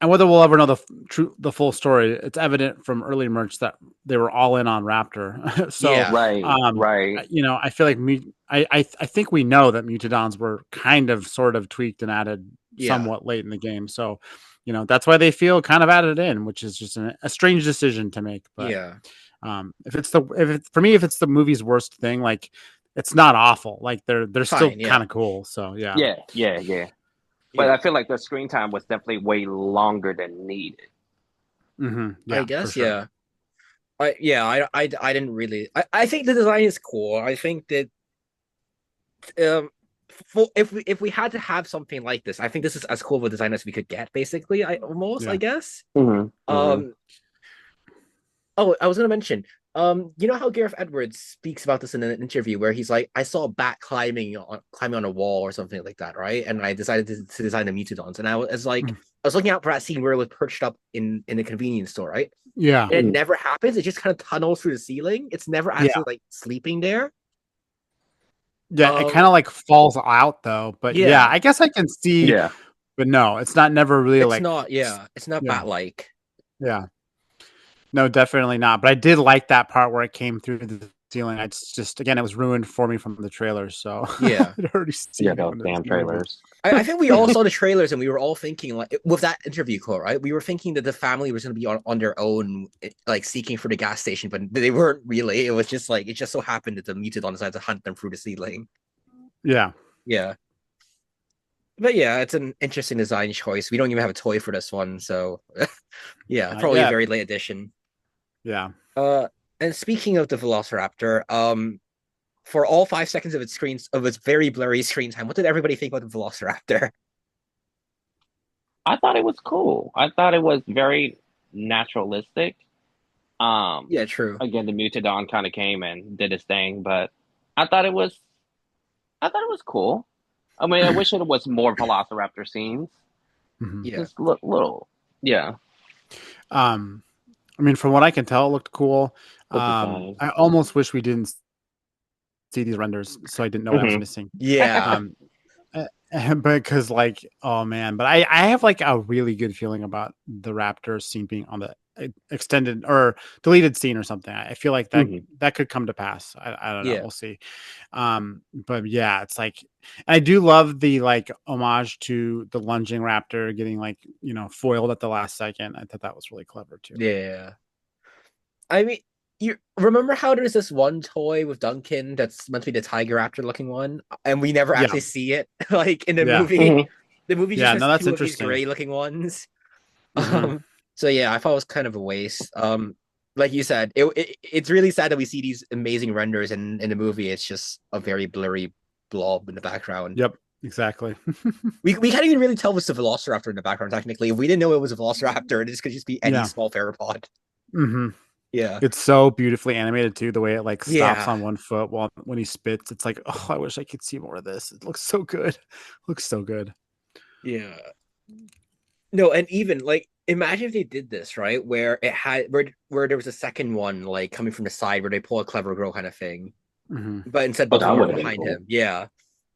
S3: and whether we'll ever know the full story, it's evident from early merch that they were all in on Raptor. So,
S1: Yeah.
S4: Right. Right.
S3: you know, I feel like I think we know that Mutadons were kind of sort of tweaked and added
S1: Yeah.
S3: somewhat late in the game. So, you know, that's why they feel kind of added in, which is just a strange decision to make. But
S1: Yeah.
S3: if it's for me, if it's the movie's worst thing, like it's not awful. Like they're still
S1: Fine, yeah.
S3: kind of cool. So yeah.
S4: Yeah. But
S1: Yeah.
S4: I feel like the screen time was definitely way longer than needed.
S3: Yeah,
S1: I
S3: for
S1: guess,
S3: sure.
S1: yeah. I didn't really. I think the design is cool. I think that if we had to have something like this, I think this is as cool of a design as we could get. Basically, I guess.
S4: Mm-hmm.
S1: Oh, I was gonna mention. You know how Gareth Edwards speaks about this in an interview where he's like, I saw a bat climbing on a wall or something like that, right? And I decided to design the Mutadons, and I was like, I was looking out for that scene where it was perched up in a convenience store, right?
S3: Yeah.
S1: And it never happens. It just kind of tunnels through the ceiling. It's never actually like sleeping there.
S3: Yeah, it kind of like falls out though, but yeah,
S1: Yeah.
S3: I guess I can see.
S4: Yeah.
S3: But no, it's not never really
S1: It's
S3: like.
S1: not. Yeah, it's not
S3: Yeah.
S1: bat-like.
S3: Yeah, no, definitely not. But I did like that part where it came through the ceiling. It's just again, it was ruined for me from the trailers. So
S1: Yeah.
S3: I'd already seen
S4: Yeah,
S3: it
S4: those
S3: when it was
S4: damn
S3: in the movie.
S4: trailers.
S1: I think we all saw the trailers and we were all thinking like with that interview quote, right? We were thinking that the family was going to be on their own, like seeking for the gas station, but they weren't really. It was just like it just so happened that the Mutadon decided to hunt them through the ceiling.
S3: Yeah.
S1: Yeah. But yeah, it's an interesting design choice. We don't even have a toy for this one, so yeah, probably a very late addition.
S3: Yeah.
S1: And speaking of the Velociraptor, for all 5 seconds of its very blurry screen time, what did everybody think about the Velociraptor?
S4: I thought it was cool. I thought it was very naturalistic.
S1: Yeah, true.
S4: Again, the Mutadon kind of came and did his thing, but I thought it was cool. I mean, I wish it was more Velociraptor scenes.
S1: Yeah.
S4: Just little. Yeah.
S3: I mean, from what I can tell, it looked cool.
S4: Nice.
S3: I almost wish we didn't see these renders, so I didn't know what I was missing.
S1: Yeah.
S3: Because like, oh man, but I have like a really good feeling about the raptor scene being on the extended or deleted scene or something. I feel like that could come to pass. I don't know.
S1: Yeah.
S3: We'll see. But yeah, it's like I do love the like homage to the lunging raptor getting like, you know, foiled at the last second. I thought that was really clever too.
S1: Yeah. I mean, you remember how there's this one toy with Duncan that's meant to be the Tiger Raptor looking one, and we never actually see it like in the movie. The movie just has
S3: that's
S1: two of these
S3: interesting.
S1: gray looking ones. So yeah, I thought it was kind of a waste. Like you said, it's really sad that we see these amazing renders and in the movie it's just a very blurry blob in the background.
S3: Yep, exactly.
S1: we can't even really tell what's a Velociraptor in the background technically. If we didn't know it was a Velociraptor, this could just be any small theropod. Yeah,
S3: it's so beautifully animated too. The way it like stops
S1: Yeah.
S3: on one foot while when he spits, it's like, oh, I wish I could see more of this. It looks so good. Looks so good.
S1: Yeah. No, and even like imagine if they did this, right? Where it had where there was a second one like coming from the side where they pull a clever girl kind of thing. But instead there's
S4: that
S1: one
S4: would've been
S1: behind
S4: cool.
S1: him. Yeah.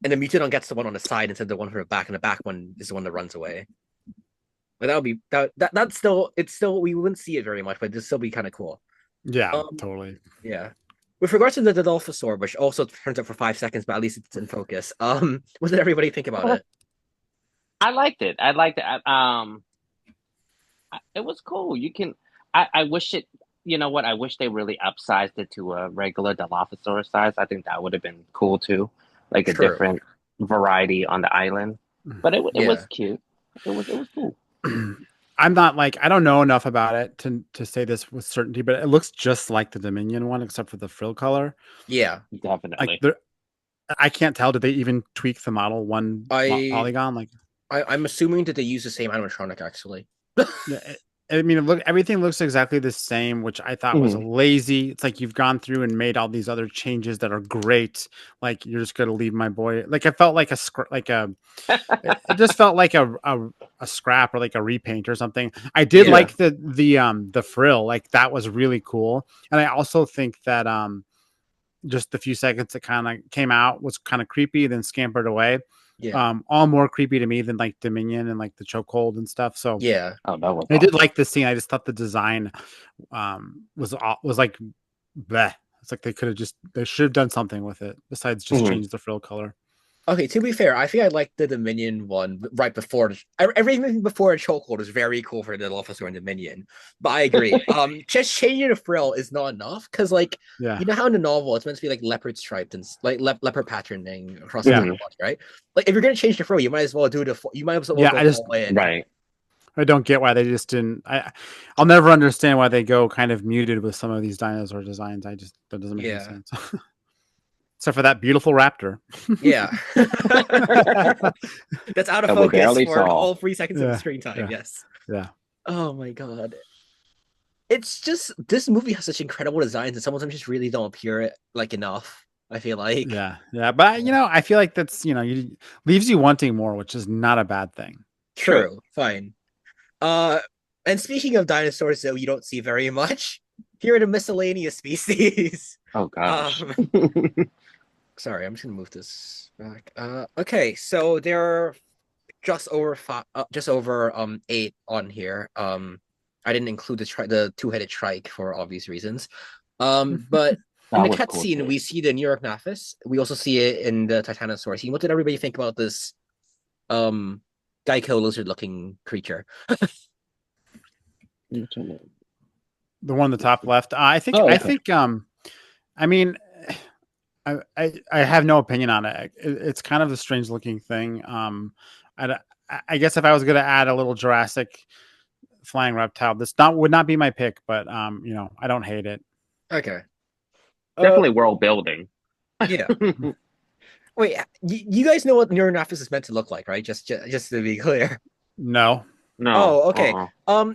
S1: And the Mutadon gets the one on the side instead of the one from the back, and the back one is the one that runs away. But that would be that's still we wouldn't see it very much, but it'd still be kind of cool.
S3: Yeah, totally.
S1: Yeah. With regards to the Dilophosaur, which also turns up for 5 seconds, but at least it's in focus. What did everybody think about it?
S4: I liked it. It was cool. I wish it. You know what? I wish they really upsized it to a regular Dilophosaurus size. I think that would have been cool too, like a
S1: True.
S4: different variety on the island. But it
S1: Yeah.
S4: was cute. It was cool.
S3: I'm not like I don't know enough about it to say this with certainty, but it looks just like the Dominion one, except for the frill color.
S1: Yeah.
S3: Like
S4: Definitely.
S3: I can't tell. Did they even tweak the model one polygon? Like
S1: I'm assuming that they use the same animatronic actually.
S3: yeah, I mean, everything looks exactly the same, which I thought was lazy. It's like you've gone through and made all these other changes that are great. Like you're just gonna leave my boy. Like I felt like it just felt like a scrap or like a repaint or something. I did like the frill, like that was really cool. And I also think that just the few seconds that kind of came out was kind of creepy, then scampered away.
S1: Yeah.
S3: All more creepy to me than like Dominion and like the chokehold and stuff. So
S1: Yeah.
S4: Oh, that was
S3: I did like the scene. I just thought the design was like bleh. It's like they should have done something with it besides just change the frill color.
S1: Okay, to be fair, I think I liked the Dominion one right before everything before a chokehold is very cool for the Dilophosaur and Dominion. But I agree. Just changing the frill is not enough because, like,
S3: Yeah,
S1: you know how in the novel it's meant to be like leopard striped and like leopard patterning across the entire body, right? Like, if you're gonna change the frill, you might as well you might as well go all in.
S4: right.
S3: I don't get why they just didn't. I'll never understand why they go kind of muted with some of these dinosaur designs. That doesn't make any sense. Except for that beautiful raptor.
S1: Yeah. That's out of
S4: That we
S1: focus
S4: barely
S1: for
S4: saw.
S1: all 3 seconds of the screen time. Yes.
S3: Yeah.
S1: Oh my god. It's just this movie has such incredible designs, and some of them just really don't appear like enough. I feel like.
S3: Yeah. But I feel like that's leaves you wanting more, which is not a bad thing.
S1: True. Fine. And speaking of dinosaurs, though, you don't see very much. Here are the miscellaneous species.
S4: Oh gosh.
S1: Sorry, I'm just gonna move this back. Okay, so there are just over 8 on here. I didn't include the two-headed trike for obvious reasons. But in the cutscene, cool, we see the New York Naphis. We also see it in the Titanosaur scene. What did everybody think about this Geico lizard-looking creature?
S3: The one on the top left. I think. I mean, I have no opinion on it. It's kind of a strange looking thing. I guess if I was going to add a little Jurassic flying reptile, this would not be my pick. But I don't hate it.
S1: Okay.
S4: Definitely world building.
S1: Yeah. Wait, you guys know what Neuronaphis is meant to look like, right? Just to be clear.
S3: No.
S1: Oh, okay.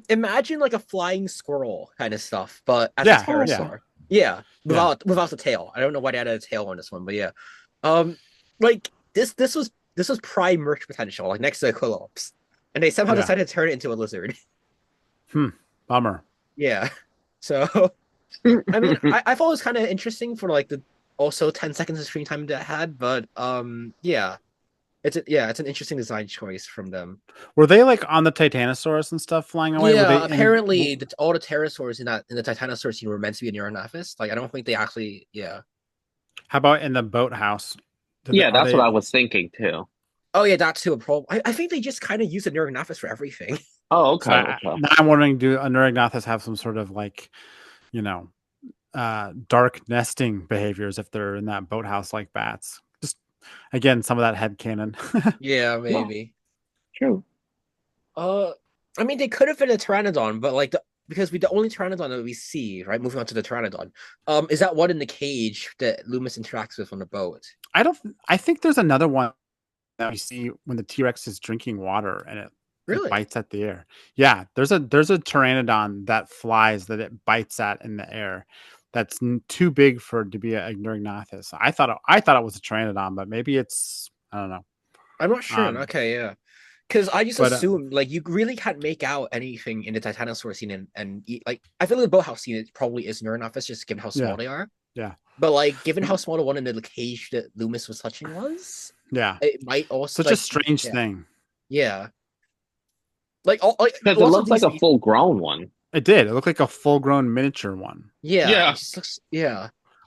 S1: Imagine like a flying squirrel kind of stuff, but as a pterosaur. Yeah. Without the tail. I don't know why they added a tail on this one, but yeah. Like this was prime merch potential, like next to Aquilops, and they somehow decided to turn it into a lizard.
S3: Bummer.
S1: Yeah. So, I mean, I thought it was kind of interesting for like the also 10 seconds of screen time that had, but yeah. It's an interesting design choice from them.
S3: Were they like on the Titanosaurus and stuff flying away?
S1: Yeah, apparently all the pterosaurs in the Titanosaur scene were meant to be a Neuronaphis. Like I don't think they actually. Yeah.
S3: How about in the boathouse?
S4: That's what I was thinking too.
S1: Oh yeah, that's too a problem. I think they just kind of use a Neuronaphis for everything.
S4: Oh, okay.
S3: Now I'm wondering, do a Neuronaphis have some sort of like, dark nesting behaviors if they're in that boathouse like bats? Again, some of that head canon.
S1: Yeah, maybe.
S4: True.
S1: I mean, they could have been a pteranodon, but because the only pteranodon that we see, right? Moving on to the pteranodon, is that one in the cage that Loomis interacts with on the boat?
S3: I think there's another one that we see when the T-Rex is drinking water and it bites at the air. Yeah, there's a pteranodon that flies that it bites at in the air. That's too big for it to be a Neuronaphis. I thought it was a pteranodon, but maybe it's, I don't know.
S1: I'm not sure. Okay, yeah, because I just assumed like you really can't make out anything in the Titanosaur scene and like I feel like the boathouse scene it probably is Neuronaphis just given how small they are.
S3: Yeah,
S1: but like given how small the one in the cage that Loomis was touching was, it might also
S3: such a strange thing.
S1: Yeah, because
S4: it looks like a full grown one.
S3: It did. It looked like a full-grown miniature one.
S1: Yeah.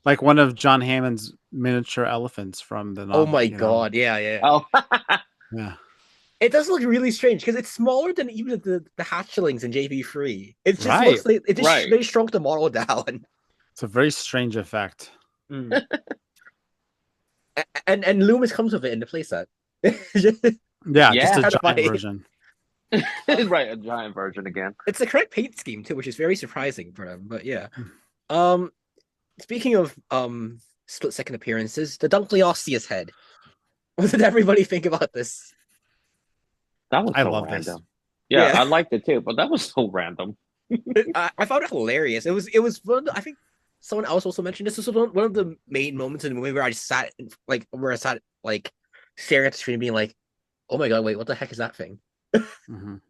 S3: Like one of John Hammond's miniature elephants from the novel.
S1: Oh my god! Yeah.
S4: Oh,
S3: yeah.
S1: It does look really strange because it's smaller than even the hatchlings in JV3. It just looks like they shrunk the model down.
S3: It's a very strange effect.
S1: And Loomis comes with it in the playset.
S3: Yeah, just
S4: Yeah.
S3: a
S1: Kind of
S3: giant
S1: funny.
S3: version.
S4: Right, a giant version again.
S1: It's the correct paint scheme too, which is very surprising for them. But yeah. Um, Speaking of split second appearances, the Dunkleosteus head. What did everybody think about this?
S4: That was
S3: I
S4: so
S3: love this.
S4: random. Yeah,
S1: Yeah.
S4: I liked it too, but that was so random.
S1: I found it hilarious. It was one. I think someone else also mentioned this. This was one of the main moments in the movie where I just sat where I sat like staring at the screen, being like, "Oh my god, wait, what the heck is that thing?"
S3: Mhm.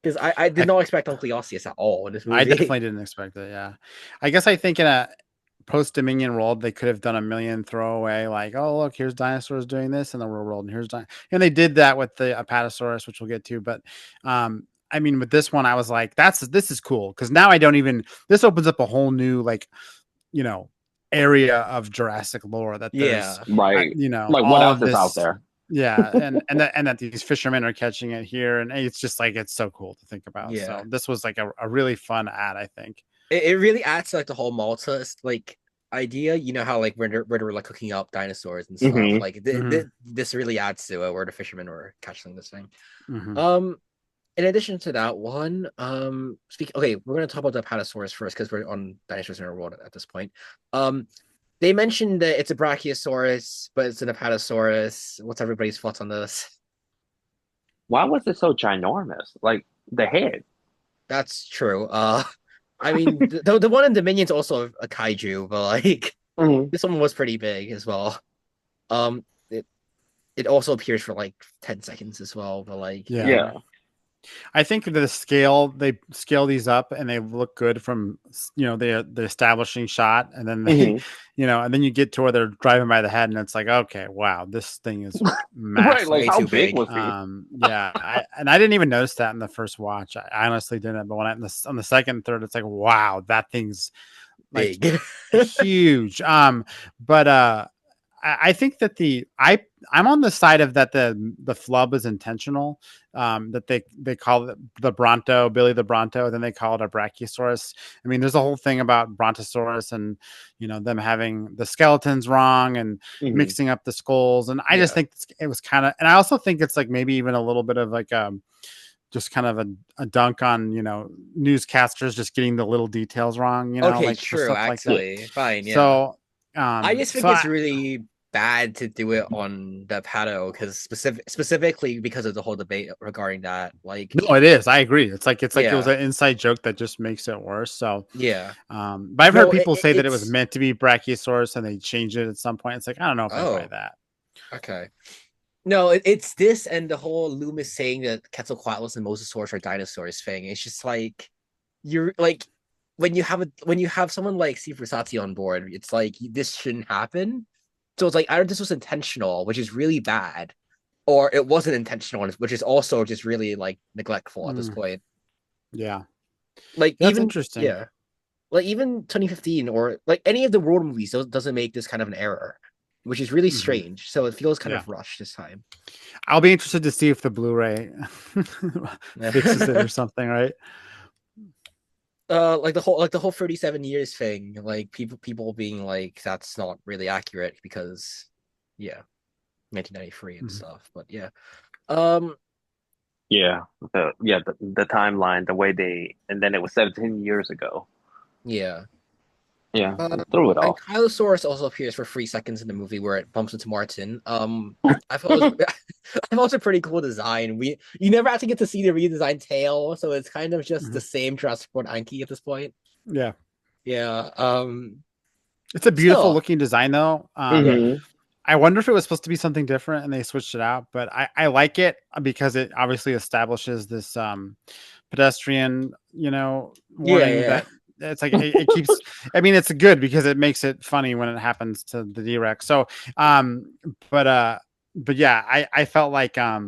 S1: Because I did not expect Dunkleosteus at all in this
S3: I
S1: movie.
S3: definitely didn't expect it. Yeah, I guess I think in a post Dominion world they could have done a million throwaway like, oh look, here's dinosaurs doing this in the real world, and and they did that with the Apatosaurus, which we'll get to. But I mean, with this one, I was like, this is cool because now I don't even this opens up a whole new like area of Jurassic lore that there's
S1: Yeah,
S4: Right. Like what
S3: all of
S4: else is out
S3: this.
S4: there?
S3: Yeah, and that these fishermen are catching it here, and it's just like it's so cool to think about.
S1: yeah.
S3: So this was like a really fun ad, I think.
S1: It really adds to like the whole Malta like idea. You know how like where they were like cooking up dinosaurs and stuff.
S4: Hmm.
S1: Like
S3: Mhm.
S1: this really adds to it where the fishermen were catching this thing.
S3: Mhm.
S1: In addition to that one, okay, we're gonna talk about the Apatosaurus first because we're on dinosaurs in our world at this point. They mentioned that it's a Brachiosaurus, but it's an Apatosaurus. What's everybody's thoughts on this?
S4: Why was it so ginormous? Like the head.
S1: That's true. I mean, the one in Dominion's also a kaiju, but like
S4: Mhm.
S1: this one was pretty big as well. Um, it it also appears for like 10 seconds as well, but like
S3: Yeah.
S4: Yeah.
S3: I think the scale they scale these up and they look good from the establishing shot, and then they
S4: Hmm.
S3: and then you get to where they're driving by the head, and it's like, okay, wow, this thing is
S4: Right.
S3: massive.
S4: Like
S1: way
S4: how
S1: too
S4: big
S1: big.
S4: was he?
S3: Yeah, I didn't even notice that in the first watch. I honestly didn't, but when on the second and third, it's like, wow, that thing's like
S1: Big.
S3: huge. But I think that I'm on the side of that the flub is intentional. That they call it the Bronto, Billy the Bronto, then they call it a Brachiosaurus. I mean, there's a whole thing about Brontosaurus and them having the skeletons wrong and
S4: Hmm.
S3: mixing up the skulls, and I just
S1: Yeah.
S3: think it was kind of, and I also think it's like maybe even a little bit of like just kind of a dunk on newscasters just getting the little details wrong,
S1: Okay,
S3: like for
S1: true,
S3: stuff like that.
S1: actually. Fine, yeah.
S3: So
S1: I just think it's really bad to do it on the Pato because specifically because of the whole debate regarding that. Like,
S3: no, it is. I agree. It's like it was
S1: yeah,
S3: an inside joke that just makes it worse. So,
S1: yeah.
S3: but I've heard
S1: No,
S3: people say that it was
S1: it's
S3: meant to be Brachiosaurus and they changed it at some point. It's like I don't know if I buy
S1: oh,
S3: that.
S1: okay. No, it's this and the whole Loomis saying that Quetzalcoatlus and Mosasaurus are dinosaurs thing. It's just like you're like when you have someone like Steve Versati on board, it's like this shouldn't happen. So it's like either this was intentional, which is really bad, or it wasn't intentional, which is also just really like neglectful at this
S3: Mm,
S1: point.
S3: yeah,
S1: Like
S3: that's
S1: even
S3: interesting.
S1: yeah, like even 2015 or like any of the world movies doesn't make this kind of an error, which is really
S3: Hmm.
S1: strange. So it feels kind
S3: Yeah,
S1: of rushed this time.
S3: I'll be interested to see if the Blu-ray fixes it or something. Right?
S1: Like the whole 37 years thing, like people being like that's not really accurate because yeah, 1993 and
S3: Mhm.
S1: stuff. But yeah. Um
S4: Yeah. The timeline, the way and then it was 17 years ago.
S1: yeah.
S4: Yeah.
S1: Uh,
S4: They threw it
S1: and
S4: off.
S1: Kylosaurus also appears for 3 seconds in the movie where it bumps into Martin. I thought it was I thought it was a pretty cool design. You never actually get to see the redesigned tail, so it's kind of just the
S3: Mhm.
S1: same Jurassic World Anki at this point.
S3: Yeah,
S1: Yeah.
S3: it's a beautiful
S1: Still,
S3: looking design though.
S1: yeah.
S4: Hmm.
S3: I wonder if it was supposed to be something different and they switched it out, but I like it because it obviously establishes this pedestrian,
S1: Yeah,
S3: warning
S1: yeah.
S3: that it's like it keeps. I mean, it's good because it makes it funny when it happens to the D-Rex. So, but yeah, I felt like I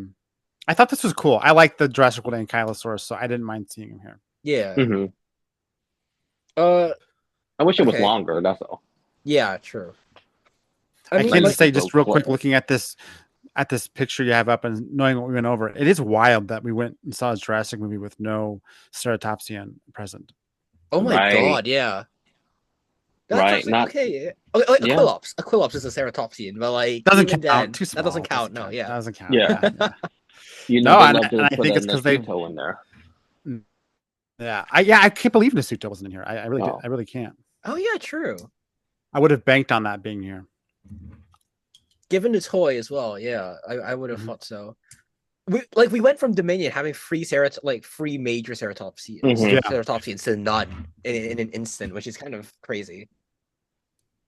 S3: thought this was cool. I like the Jurassic World Ankylosaurus, so I didn't mind seeing him here.
S1: Yeah.
S4: Hmm.
S1: Uh
S4: I wish it was
S1: okay.
S4: longer. That's all.
S1: Yeah, true. I
S3: I
S1: mean
S4: Like
S3: can
S1: like
S3: just say
S4: so
S3: just real quick,
S4: close.
S3: looking at this picture you have up and knowing what we went over, it is wild that we went and saw a Jurassic movie with no ceratopsian present.
S1: oh my
S4: Right.
S1: god, yeah. That's
S4: Right,
S1: actually
S4: not
S1: okay. Okay, like
S4: yeah,
S1: Aquilops is a ceratopsian, but like
S3: Doesn't
S1: even
S3: count.
S1: then,
S3: Too
S1: that
S3: small.
S1: doesn't count. No, yeah.
S3: Doesn't count.
S4: yeah.
S3: Yeah.
S4: You know
S3: No,
S4: they
S3: and,
S4: love to
S3: I
S4: put
S3: think
S4: a
S3: it's because they.
S4: Nashuto in there.
S3: Yeah, I can't believe Nasuto wasn't in here. I really,
S4: Oh.
S3: I really can't.
S1: Oh yeah, true.
S3: I would have banked on that being here.
S1: Given the toy as well, yeah, I would have
S3: Mhm.
S1: thought so. We went from Dominion having three major ceratopsians,
S4: Mhm.
S3: Yeah.
S1: ceratopsians to none in an instant, which is kind of crazy.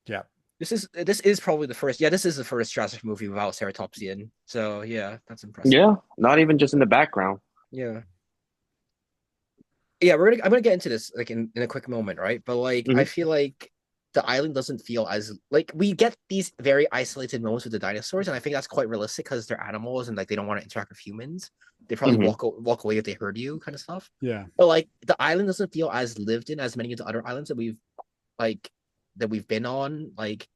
S3: Yeah.
S1: This is probably the first. Yeah, this is the first Jurassic movie without ceratopsian. So yeah, that's impressive.
S4: Yeah, not even just in the background.
S1: Yeah. Yeah, I'm gonna get into this like in a quick moment, right? But like I
S4: Mhm.
S1: feel like the island doesn't feel as like we get these very isolated moments with the dinosaurs, and I think that's quite realistic because they're animals and like they don't want to interact with humans. They probably
S4: Mhm.
S1: walk away if they hurt you, kind of stuff.
S3: Yeah.
S1: But like the island doesn't feel as lived in as many of the other islands like that we've been on. Like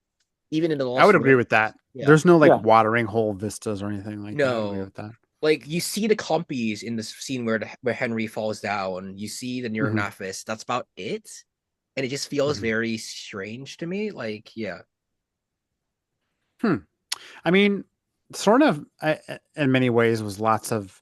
S1: even in the
S3: I
S1: Lost
S3: would agree
S1: World.
S3: with that.
S1: Yeah.
S3: There's no like
S4: Yeah.
S3: watering hole vistas or anything like that. I agree
S1: No.
S3: with that.
S1: Like you see the compies in this scene where Henry falls down, you see the
S3: Mhm.
S1: Neuronaphis. That's about it, and it just feels
S3: Mhm.
S1: very strange to me. Like, yeah,
S3: I mean, sort of in many ways was lots of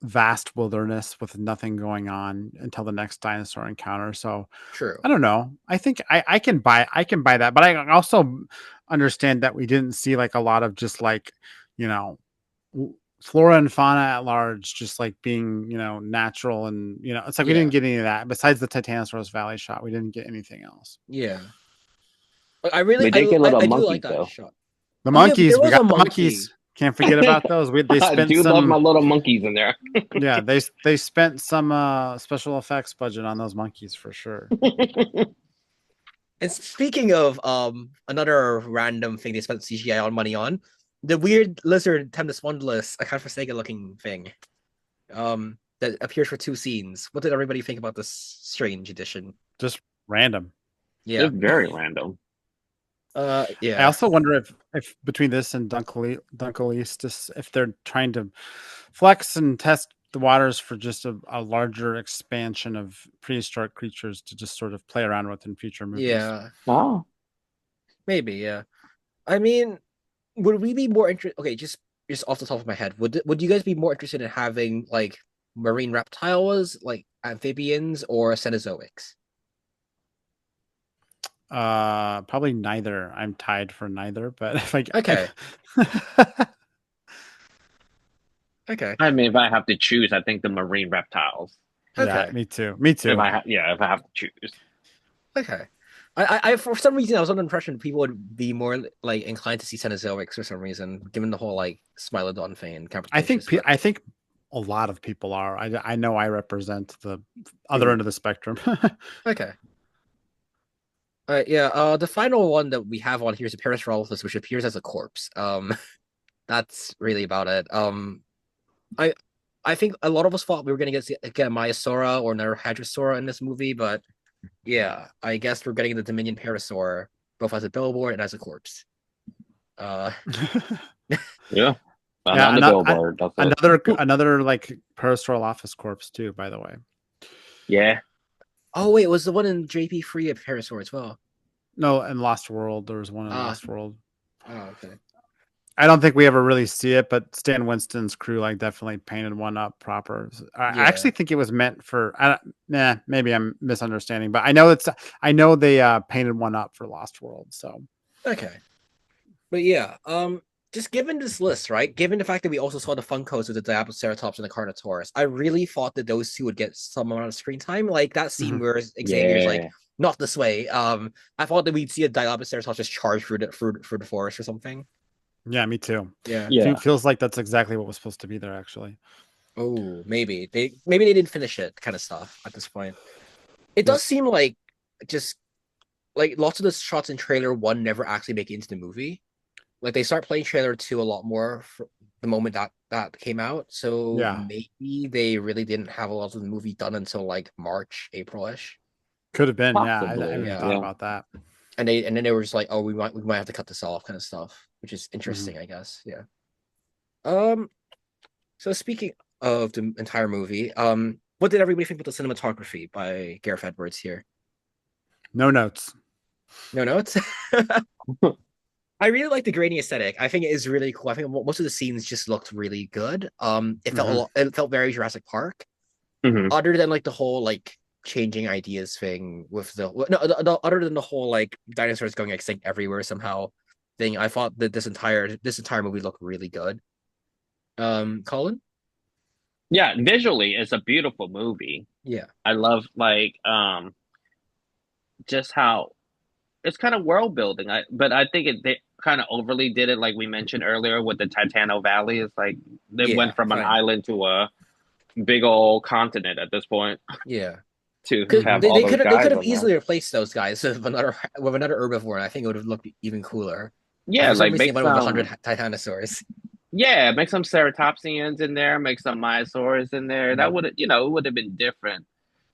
S3: vast wilderness with nothing going on until the next dinosaur encounter. So
S1: true.
S3: I don't know. I think I can buy that, but I also understand that we didn't see like a lot of just like, you know, flora and fauna at large, just like being, natural and, it's like we
S1: Yeah,
S3: didn't get any of that. Besides the Titanosaurus Valley shot, we didn't get anything else.
S1: yeah. Like, I really,
S4: We did get little
S1: I do
S4: monkeys
S1: like that
S4: though.
S1: shot.
S3: The
S1: Oh yeah, there
S3: monkeys, we
S1: was a
S3: got the
S1: monkey.
S3: monkeys. Can't forget about those. They
S4: I
S3: spent
S4: do love my
S3: some,
S4: little monkeys in there.
S3: yeah, they spent some special effects budget on those monkeys for sure.
S1: And speaking of another random thing they spent CGI on money on, the weird lizard Temnospondylos, a kind of Sega looking thing, that appears for two scenes. What did everybody think about this strange addition?
S3: Just random.
S1: Yeah.
S4: Just very random.
S3: I
S1: Yeah.
S3: also wonder if between this and Dunkelistis, if they're trying to flex and test the waters for just a larger expansion of prehistoric creatures to just sort of play around with in future movies.
S1: Yeah.
S4: Oh,
S1: Maybe, yeah. I mean, would we be more interested? Okay, just off the top of my head, would you guys be more interested in having like marine reptiles, like amphibians, or Cenozoics?
S3: Probably neither. I'm tied for neither, but if
S1: Okay. Okay.
S4: I mean, if I have to choose, I think the marine reptiles.
S3: Yeah,
S1: Okay.
S3: me too. Me too.
S4: If I have to choose.
S1: Okay. For some reason I was under the impression people would be more like inclined to see Cenozoics for some reason, given the whole like Smilodon thing and Camprotocious. But
S3: I think a lot of people are. I know I represent the other end of the spectrum.
S1: okay. Yeah. The final one that we have on here is a Parasaurolophus, which appears as a corpse. That's really about it. I I think a lot of us thought we were gonna get a Maiasaura or another Hadrosaur in this movie, but yeah, I guess we're getting the Dominion Parasaur both as a billboard and as a corpse. Uh,
S4: Yeah. And
S3: Yeah,
S4: on the billboard. That's it.
S3: another like Parasaurolophus corpse too, by the way.
S4: Yeah.
S1: oh wait, was the one in JP Free a Parasaur as well?
S3: No, in Lost World, there was one in
S1: Ah,
S3: Lost World.
S1: oh okay.
S3: I don't think we ever really see it, but Stan Winston's crew like definitely painted one up proper. I
S1: Yeah.
S3: actually think it was meant for. Maybe I'm misunderstanding, but I know they painted one up for Lost World. So
S1: Okay. But yeah, just given this list, right? Given the fact that we also saw the Funkos with the Dilophosaurus and the Carnotaurus, I really thought that those two would get some amount of screen time. Like that scene
S3: Mhm.
S1: where Xavier's like, not this way. I thought that we'd see a Dilophosaurus just charge through the forest or something.
S3: yeah, me too.
S1: Yeah.
S4: Yeah.
S3: Feels like that's exactly what was supposed to be there. Actually,
S1: Oh, maybe they didn't finish it, kind of stuff at this point. It does seem like just like lots of the shots in trailer one never actually make it into the movie. Like they start playing trailer 2 a lot more for the moment that came out. So
S3: Yeah.
S1: maybe they really didn't have a lot of the movie done until like March, April-ish.
S3: could have been. Yeah, I
S4: Possibly.
S3: haven't
S1: Yeah.
S3: thought about that.
S1: And then they were just like, oh, we might have to cut this off, kind of stuff, which is interesting, I guess. Yeah. So speaking of the entire movie, what did everybody think about the cinematography by Gareth Edwards here?
S3: No notes.
S1: No notes. I really like the grainy aesthetic. I think it is really cool. I think most of the scenes just looked really good. It felt it felt very Jurassic Park.
S4: Mhm.
S1: Other than like the whole like changing ideas thing with other than the whole like dinosaurs going extinct everywhere somehow thing. I thought that this entire movie looked really good. Colin?
S4: Yeah, visually, it's a beautiful movie.
S1: Yeah.
S4: I love like just how it's kind of world building. But I think they kind of overly did it, like we mentioned earlier with the Titano Valley. It's like they
S1: Yeah,
S4: went from an
S1: kind of.
S4: island to a big old continent at this point
S1: Yeah.
S4: to
S1: Cause
S4: have
S1: they,
S4: all
S1: they
S4: those
S1: could have they
S4: guys
S1: could have
S4: on there.
S1: easily replaced those guys with another herbivore, and I think it would have looked even cooler.
S4: Yeah,
S1: For some
S4: like
S1: reason, they
S4: make
S1: went with 100
S4: some.
S1: Titanosaurs.
S4: Yeah, make some ceratopsians in there, make some Myosaurs in there. That
S1: Mhm.
S4: would have, it would have been different.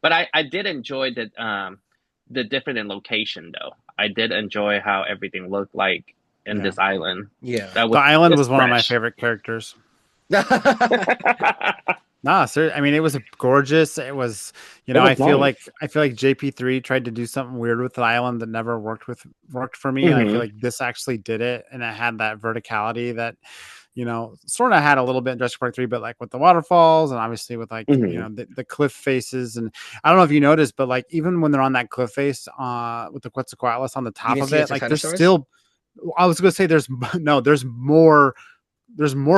S4: But I did enjoy the different in location though. I did enjoy how everything looked like in
S3: Yeah.
S4: this island.
S1: Yeah.
S4: That
S3: The
S4: was
S3: island
S4: just
S3: was one of my
S4: fresh.
S3: favorite characters. Nah, sir. I mean, it was gorgeous. It was,
S4: It was
S3: I feel
S4: nice.
S3: like JP3 tried to do something weird with the island that never worked for me, and I feel
S4: Hmm.
S3: like this actually did it, and it had that verticality that sort of had a little bit in Jurassic Park 3, but like with the waterfalls and obviously with like
S4: Hmm.
S3: the cliff faces, and I don't know if you noticed, but like even when they're on that cliff face, with the Quetzalcoatlus on the
S1: You
S3: top
S1: can
S3: of
S1: see the
S3: it, like there's
S1: Titanosaurs.
S3: still. I was gonna say there's no, there's more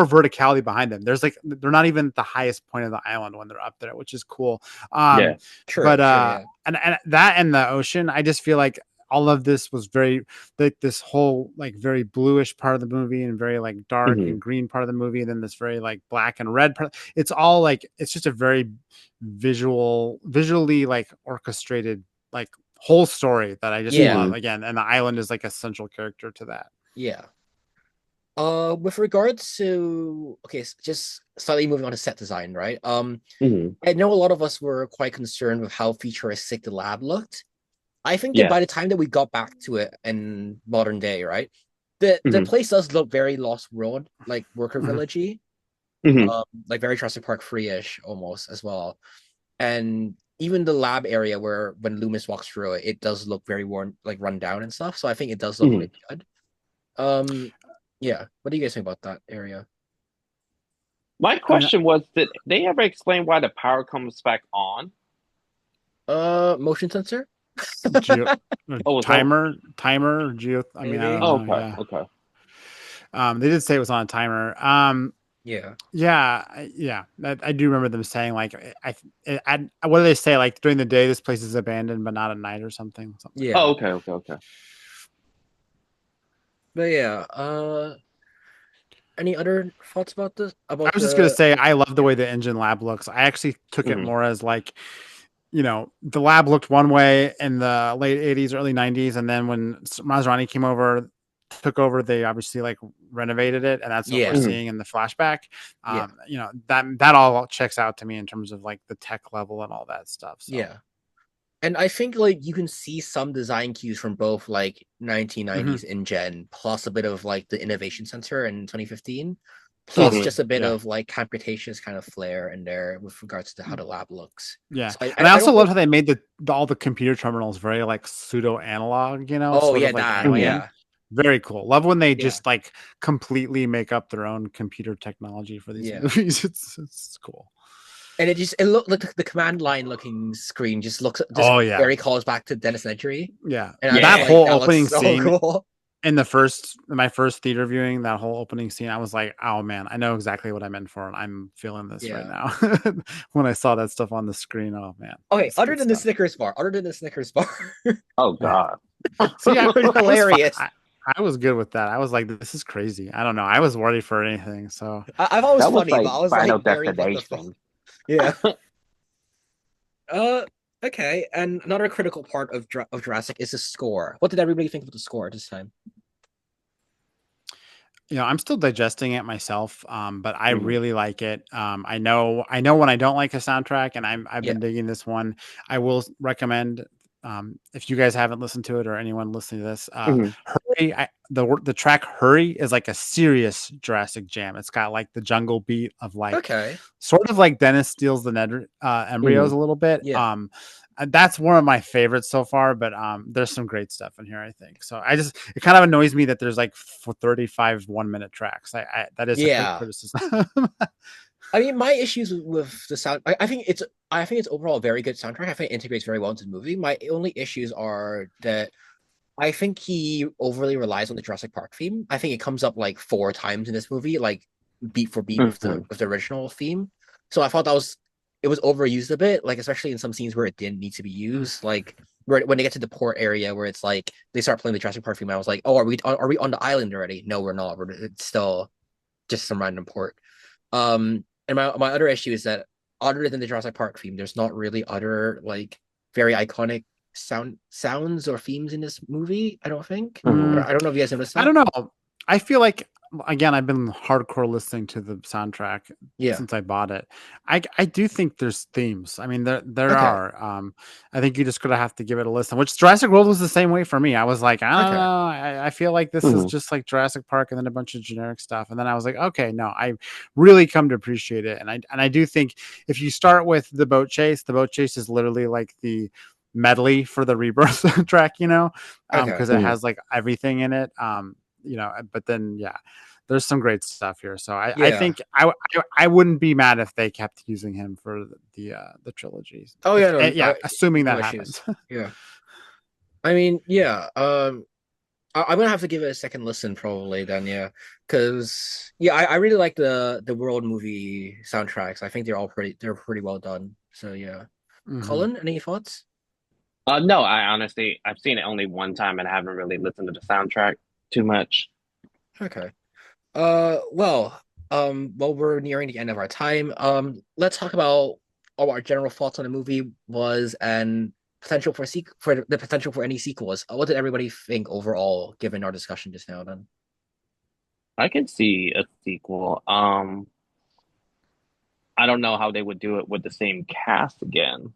S3: verticality behind them. There's like they're not even at the highest point of the island when they're up there, which is cool.
S4: Yeah.
S3: But
S1: True, yeah.
S3: and that and the ocean, I just feel like all of this was very like this whole like very bluish part of the movie and very like dark
S4: Hmm.
S3: and green part of the movie, and then this very like black and red part. It's all like it's just a very visually like orchestrated like whole story that I just
S1: Yeah,
S3: love
S4: Hmm.
S3: again, and the island is like a central character to that.
S1: yeah. With regards to just slightly moving on to set design, right?
S4: Hmm.
S1: I know a lot of us were quite concerned with how futuristic the lab looked. I think that
S4: Yeah.
S1: by the time that we got back to it in modern day, right, the
S4: Hmm.
S1: place does look very Lost World, like worker
S3: Mhm.
S1: villagey,
S4: Hmm.
S1: like very Jurassic Park free-ish almost as well. And even the lab area where when Loomis walks through it, it does look very worn, like run down and stuff. So I think it does look
S4: Hmm.
S1: really good. Um, yeah. What do you guys think about that area?
S4: My
S3: I mean,
S4: question was, did they ever explain why the power comes back on?
S1: Motion sensor,
S3: geo
S4: Oh, was that?
S3: timer geo. I mean, I
S1: maybe.
S3: don't
S4: Oh,
S3: know.
S4: okay.
S3: Yeah.
S4: Okay.
S3: They did say it was on a timer.
S1: Yeah.
S3: Yeah, yeah. I do remember them saying like, what do they say? Like during the day, this place is abandoned, but not at night or something. Something like
S1: Yeah.
S4: Oh,
S3: that.
S4: okay. Okay. Okay.
S1: But yeah. Any other thoughts about this?
S3: I
S1: About
S3: was just gonna
S1: the
S3: say I love the way the engine lab looks. I actually took it
S4: Hmm.
S3: more as like, the lab looked one way in the late 80s, early 90s, and then when Maserati took over, they obviously like renovated it, and that's what we're
S1: yeah.
S4: Hmm.
S3: seeing in the flashback.
S1: Yeah.
S3: That all checks out to me in terms of like the tech level and all that stuff. So,
S1: Yeah. And I think like you can see some design cues from both like
S3: mhm.
S1: 1990s InGen plus a bit of like the innovation center in 2015, plus
S4: Hmm.
S1: just a bit
S3: Yeah.
S1: of like Camp Cretaceous kind of flair in there with regards to how the lab looks.
S3: Yeah,
S1: So I,
S3: and
S1: I
S3: I
S1: I
S3: also
S1: don't
S3: love
S1: think.
S3: how they made all the computer terminals very like pseudo analog,
S1: Oh
S3: sort
S1: yeah,
S3: of like
S1: that
S4: Hmm.
S3: alien.
S1: yeah,
S3: Very cool. Love when they
S1: yeah,
S3: just like completely make up their own computer technology for these
S1: yeah.
S3: movies. It's cool.
S1: And it looked like the command line looking screen just
S3: Oh yeah,
S1: very calls back to Dennis Nedry,
S3: yeah.
S1: and I was
S3: That
S1: just
S4: Yeah.
S1: like
S3: whole
S1: that looks
S3: opening
S1: so
S3: scene
S1: cool.
S3: in my first theater viewing, that whole opening scene, I was like, oh man, I know exactly what I'm in for, and I'm feeling this right
S1: Yeah.
S3: now. When I saw that stuff on the screen, oh man,
S1: Okay,
S3: it's good stuff.
S1: other than the Snickers bar,
S4: Oh
S3: Yeah.
S4: God.
S3: See,
S1: it was
S3: I was fine.
S1: hilarious.
S3: I was good with that. I was like, this is crazy. I don't know. I was worried for anything. So
S1: I thought it was
S4: That was
S1: funny,
S4: like
S1: but I was
S4: Final
S1: like very what the fuck.
S4: Destination.
S1: Yeah. Uh, okay. And another critical part of Jurassic is the score. What did everybody think of the score this time?
S3: I'm still digesting it myself, but I
S4: Hmm.
S3: really like it. I know when I don't like a soundtrack, and I've
S1: Yeah.
S3: been digging this one. I will recommend, if you guys haven't listened to it or anyone listening to this,
S4: Hmm.
S3: Hurry. The track Hurry is like a serious Jurassic jam. It's got like the jungle beat of like
S1: Okay.
S3: sort of like Dennis steals the embryos
S4: Hmm.
S3: a little bit.
S1: Yeah.
S3: that's one of my favorites so far, but there's some great stuff in here, I think. So it kind of annoys me that there's like 35 1-minute tracks. I that is a
S1: Yeah.
S3: criticism.
S1: I mean, my issues with the sound, I think it's overall a very good soundtrack. I think it integrates very well into the movie. My only issues are that I think he overly relies on the Jurassic Park theme. I think it comes up like 4 times in this movie, like beat for beat with the original theme. So I thought it was overused a bit, like especially in some scenes where it didn't need to be used, like when they get to the port area where it's like they start playing the Jurassic Park theme. I was like, oh, are we on the island already? No, we're not. It's still just some random port. And my other issue is that other than the Jurassic Park theme, there's not really other like very iconic sounds or themes in this movie. I don't think. I don't know if you guys noticed that.
S3: I don't know. I feel like, again, I've been hardcore listening to the soundtrack since I bought it. I do think there's themes. I mean, there are. I think you just gonna have to give it a listen. Which Jurassic World was the same way for me. I was like, I don't know. I feel like this is just like Jurassic Park and then a bunch of generic stuff. And then I was like, okay, no, I really come to appreciate it. And I do think if you start with the boat chase is literally like the medley for the Rebirth track, because it has like everything in it. But then there's some great stuff here. So I think I wouldn't be mad if they kept using him for the trilogies.
S1: Oh yeah, no,
S3: assuming that
S1: happens.
S3: happens.
S1: Yeah, I mean, I'm gonna have to give it a second listen probably then, because I really like the world movie soundtracks. I think they're pretty well done. So yeah, Colin, any thoughts?
S4: No, I've seen it only one time and I haven't really listened to the soundtrack too much.
S1: Okay. Well, we're nearing the end of our time. Let's talk about all our general thoughts on the movie and potential for the potential for any sequels. What did everybody think overall, given our discussion just now? Then
S4: I can see a sequel. I don't know how they would do it with the same cast again.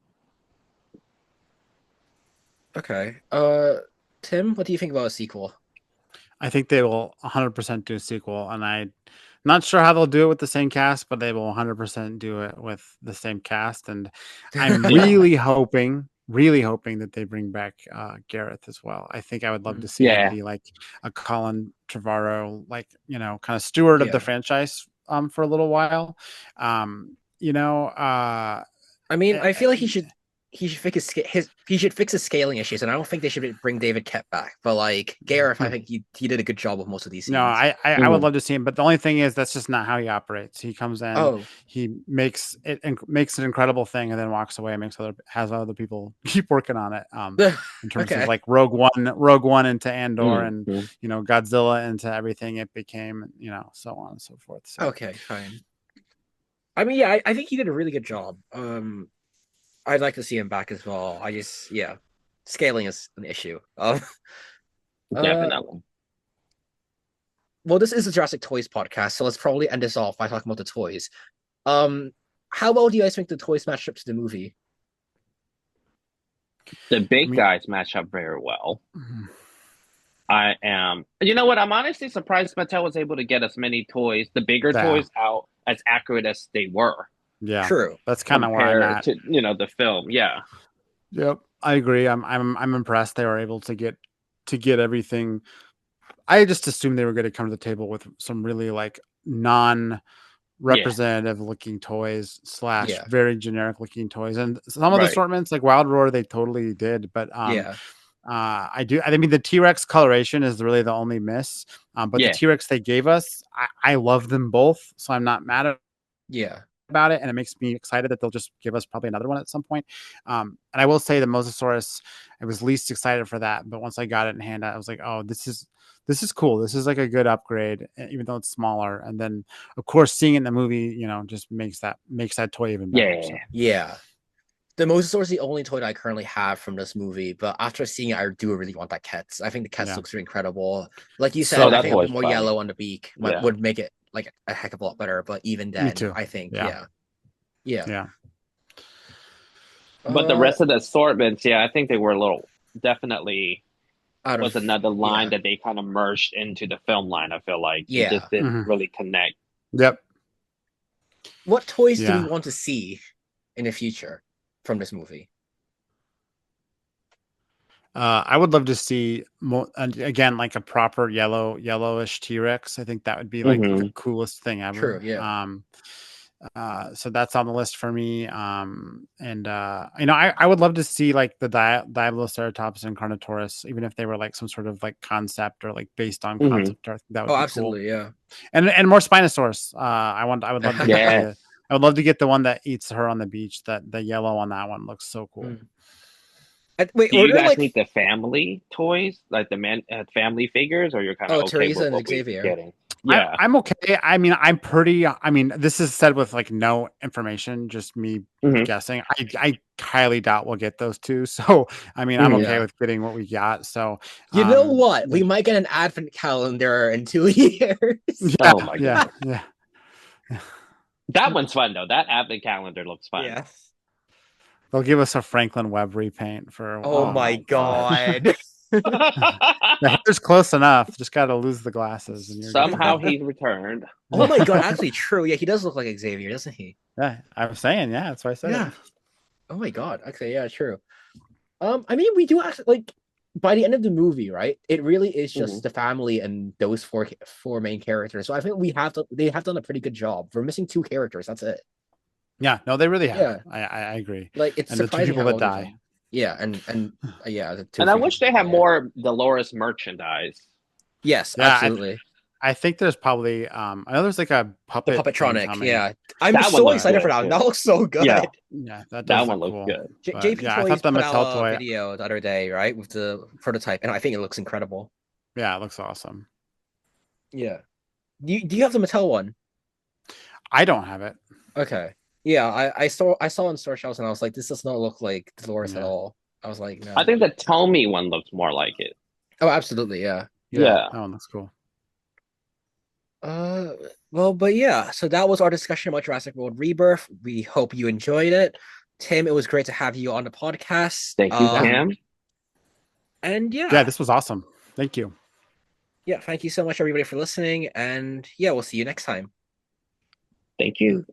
S1: Okay. Tim, what do you think about a sequel?
S3: I think they will 100% do a sequel, and I'm not sure how they'll do it with the same cast, but they will 100% do it with the same cast. And I'm really hoping that they bring back Gareth as well. I think I would love to see him be like a Colin Trevorrow, like, kind of steward of the franchise for a little while. I
S1: mean, I feel like he should fix his scaling issues, and I don't think they should bring David Kett back. But like Gareth, I think he did a good job with most of these scenes.
S3: No, I would love to see him, but the only thing is that's just not how he operates. He comes in, he makes an incredible thing, and then walks away and has other people keep working on it. In terms of like Rogue One into Andor, and Godzilla into everything it became, so on and so forth. So.
S1: Okay, fine. I mean, I think he did a really good job. I'd like to see him back as well. Scaling is an issue.
S4: Definitely.
S1: Well, this is a Jurassic Toys podcast, so let's probably end this off by talking about the toys. How well do you guys think the toys match up to the movie?
S4: The big guys match up very well. I am. You know what? I'm honestly surprised Mattel was able to get as many toys, the bigger toys, out as accurate as they were.
S3: Yeah,
S1: true.
S3: That's kind of where I'm at.
S4: To, the film. Yeah.
S3: Yep, I agree. I'm impressed they were able to get everything. I just assumed they were going to come to the table with some really like non-representative looking toys / very generic looking toys, and some of the assortments like Wild Roar they totally did, but I mean the T-Rex coloration is really the only miss, but the T-Rex they gave us, I love them both, so I'm not mad at about it, and it makes me excited that they'll just give us probably another one at some point. And I will say the Mosasaurus, I was least excited for that, but once I got it in hand, I was like, oh, this is cool. This is like a good upgrade, even though it's smaller. And then of course seeing it in the movie, just makes that toy even better.
S1: The Mosasaur is the only toy that I currently have from this movie, but after seeing it, I do really want that Kets. I think the Kets looks incredible. Like you said, I think a bit more yellow on the beak would make it like a heck of a lot better. But even then, I think,
S3: yeah.
S4: But the rest of the assortments, I think they were a little definitely was another line that they kind of merged into the film line. I feel like it just didn't really connect.
S3: Yep.
S1: What toys do we want to see in the future from this movie?
S3: I would love to see again like a proper yellowish T-Rex. I think that would be like the coolest thing ever.
S1: True, yeah.
S3: So that's on the list for me. And you know, I would love to see like the Dilophosaurus and Carnotaurus, even if they were like some sort of like concept or like based on concept art. That would be
S1: absolutely,
S3: cool.
S1: yeah.
S3: And more Spinosaurus. I would love to
S4: Yeah.
S3: I would love to get the one that eats her on the beach. That the yellow on that one looks so cool.
S1: Wait,
S4: Do
S1: were
S4: you
S1: there
S4: guys
S1: like
S4: need the family toys, like the family figures, or you're kind of okay
S1: Teresa
S4: with
S1: and
S4: what we're
S1: Xavier?
S4: getting? Yeah.
S3: I'm okay. I mean, I'm pretty. I mean, this is said with like no information, just me guessing. I highly doubt we'll get those two. So, I mean, I'm okay with getting what we got. So,
S1: you know what? We might get an advent calendar in 2 years.
S3: Yeah,
S4: Oh my god.
S3: Yeah.
S4: That one's fun though. That advent calendar looks fun.
S1: Yeah.
S3: They'll give us a Franklin Webb repaint for.
S1: Oh my god.
S3: The hair's close enough. Just got to lose the glasses. And
S4: Somehow he's returned.
S1: Oh my god, actually true. Yeah, he does look like Xavier, doesn't he?
S3: Yeah, I'm saying, yeah, that's why I said it.
S1: Oh my god. Okay, yeah, true. I mean, we do actually like by the end of the movie, right? It really is just the family and those four main characters. So I think they have done a pretty good job. We're missing 2 characters. That's it.
S3: Yeah, no, they really have.
S1: Yeah.
S3: I agree.
S1: Like it's
S3: and the 2
S1: surprising
S3: people
S1: how
S3: that die.
S1: Yeah, and yeah, the 2
S4: And I wish they had
S1: yeah.
S4: more Dolores merchandise.
S1: Yes,
S3: Yeah,
S1: absolutely.
S3: I think there's probably I know there's like a puppet.
S1: The Puppetronic, yeah. I'm
S4: That
S1: so
S4: one
S1: excited
S4: looks
S1: for that one.
S4: good,
S1: That looks so good.
S3: Yeah,
S4: that one looks good.
S1: JP
S3: yeah, I
S1: Toys
S3: thought the
S1: put out
S3: Mattel
S1: a
S3: toy.
S1: video the other day, right, with the prototype, and I think it looks incredible.
S3: Yeah, it looks awesome.
S1: Yeah. Do you have the Mattel one?
S3: I don't have it.
S1: Okay. Yeah, I saw on store shelves and I was like, this does not look like Dolores at all. I was like, no.
S4: I think the Tommy one looks more like it.
S1: Oh, absolutely, yeah.
S4: Yeah.
S3: That one looks cool.
S1: Well, but yeah, so that was our discussion about Jurassic World Rebirth. We hope you enjoyed it. Tim, it was great to have you on the podcast.
S4: Thank you, Tim.
S1: And
S3: Yeah, this was awesome. Thank you.
S1: Yeah, thank you so much, everybody, for listening. And yeah, we'll see you next time.
S4: Thank you.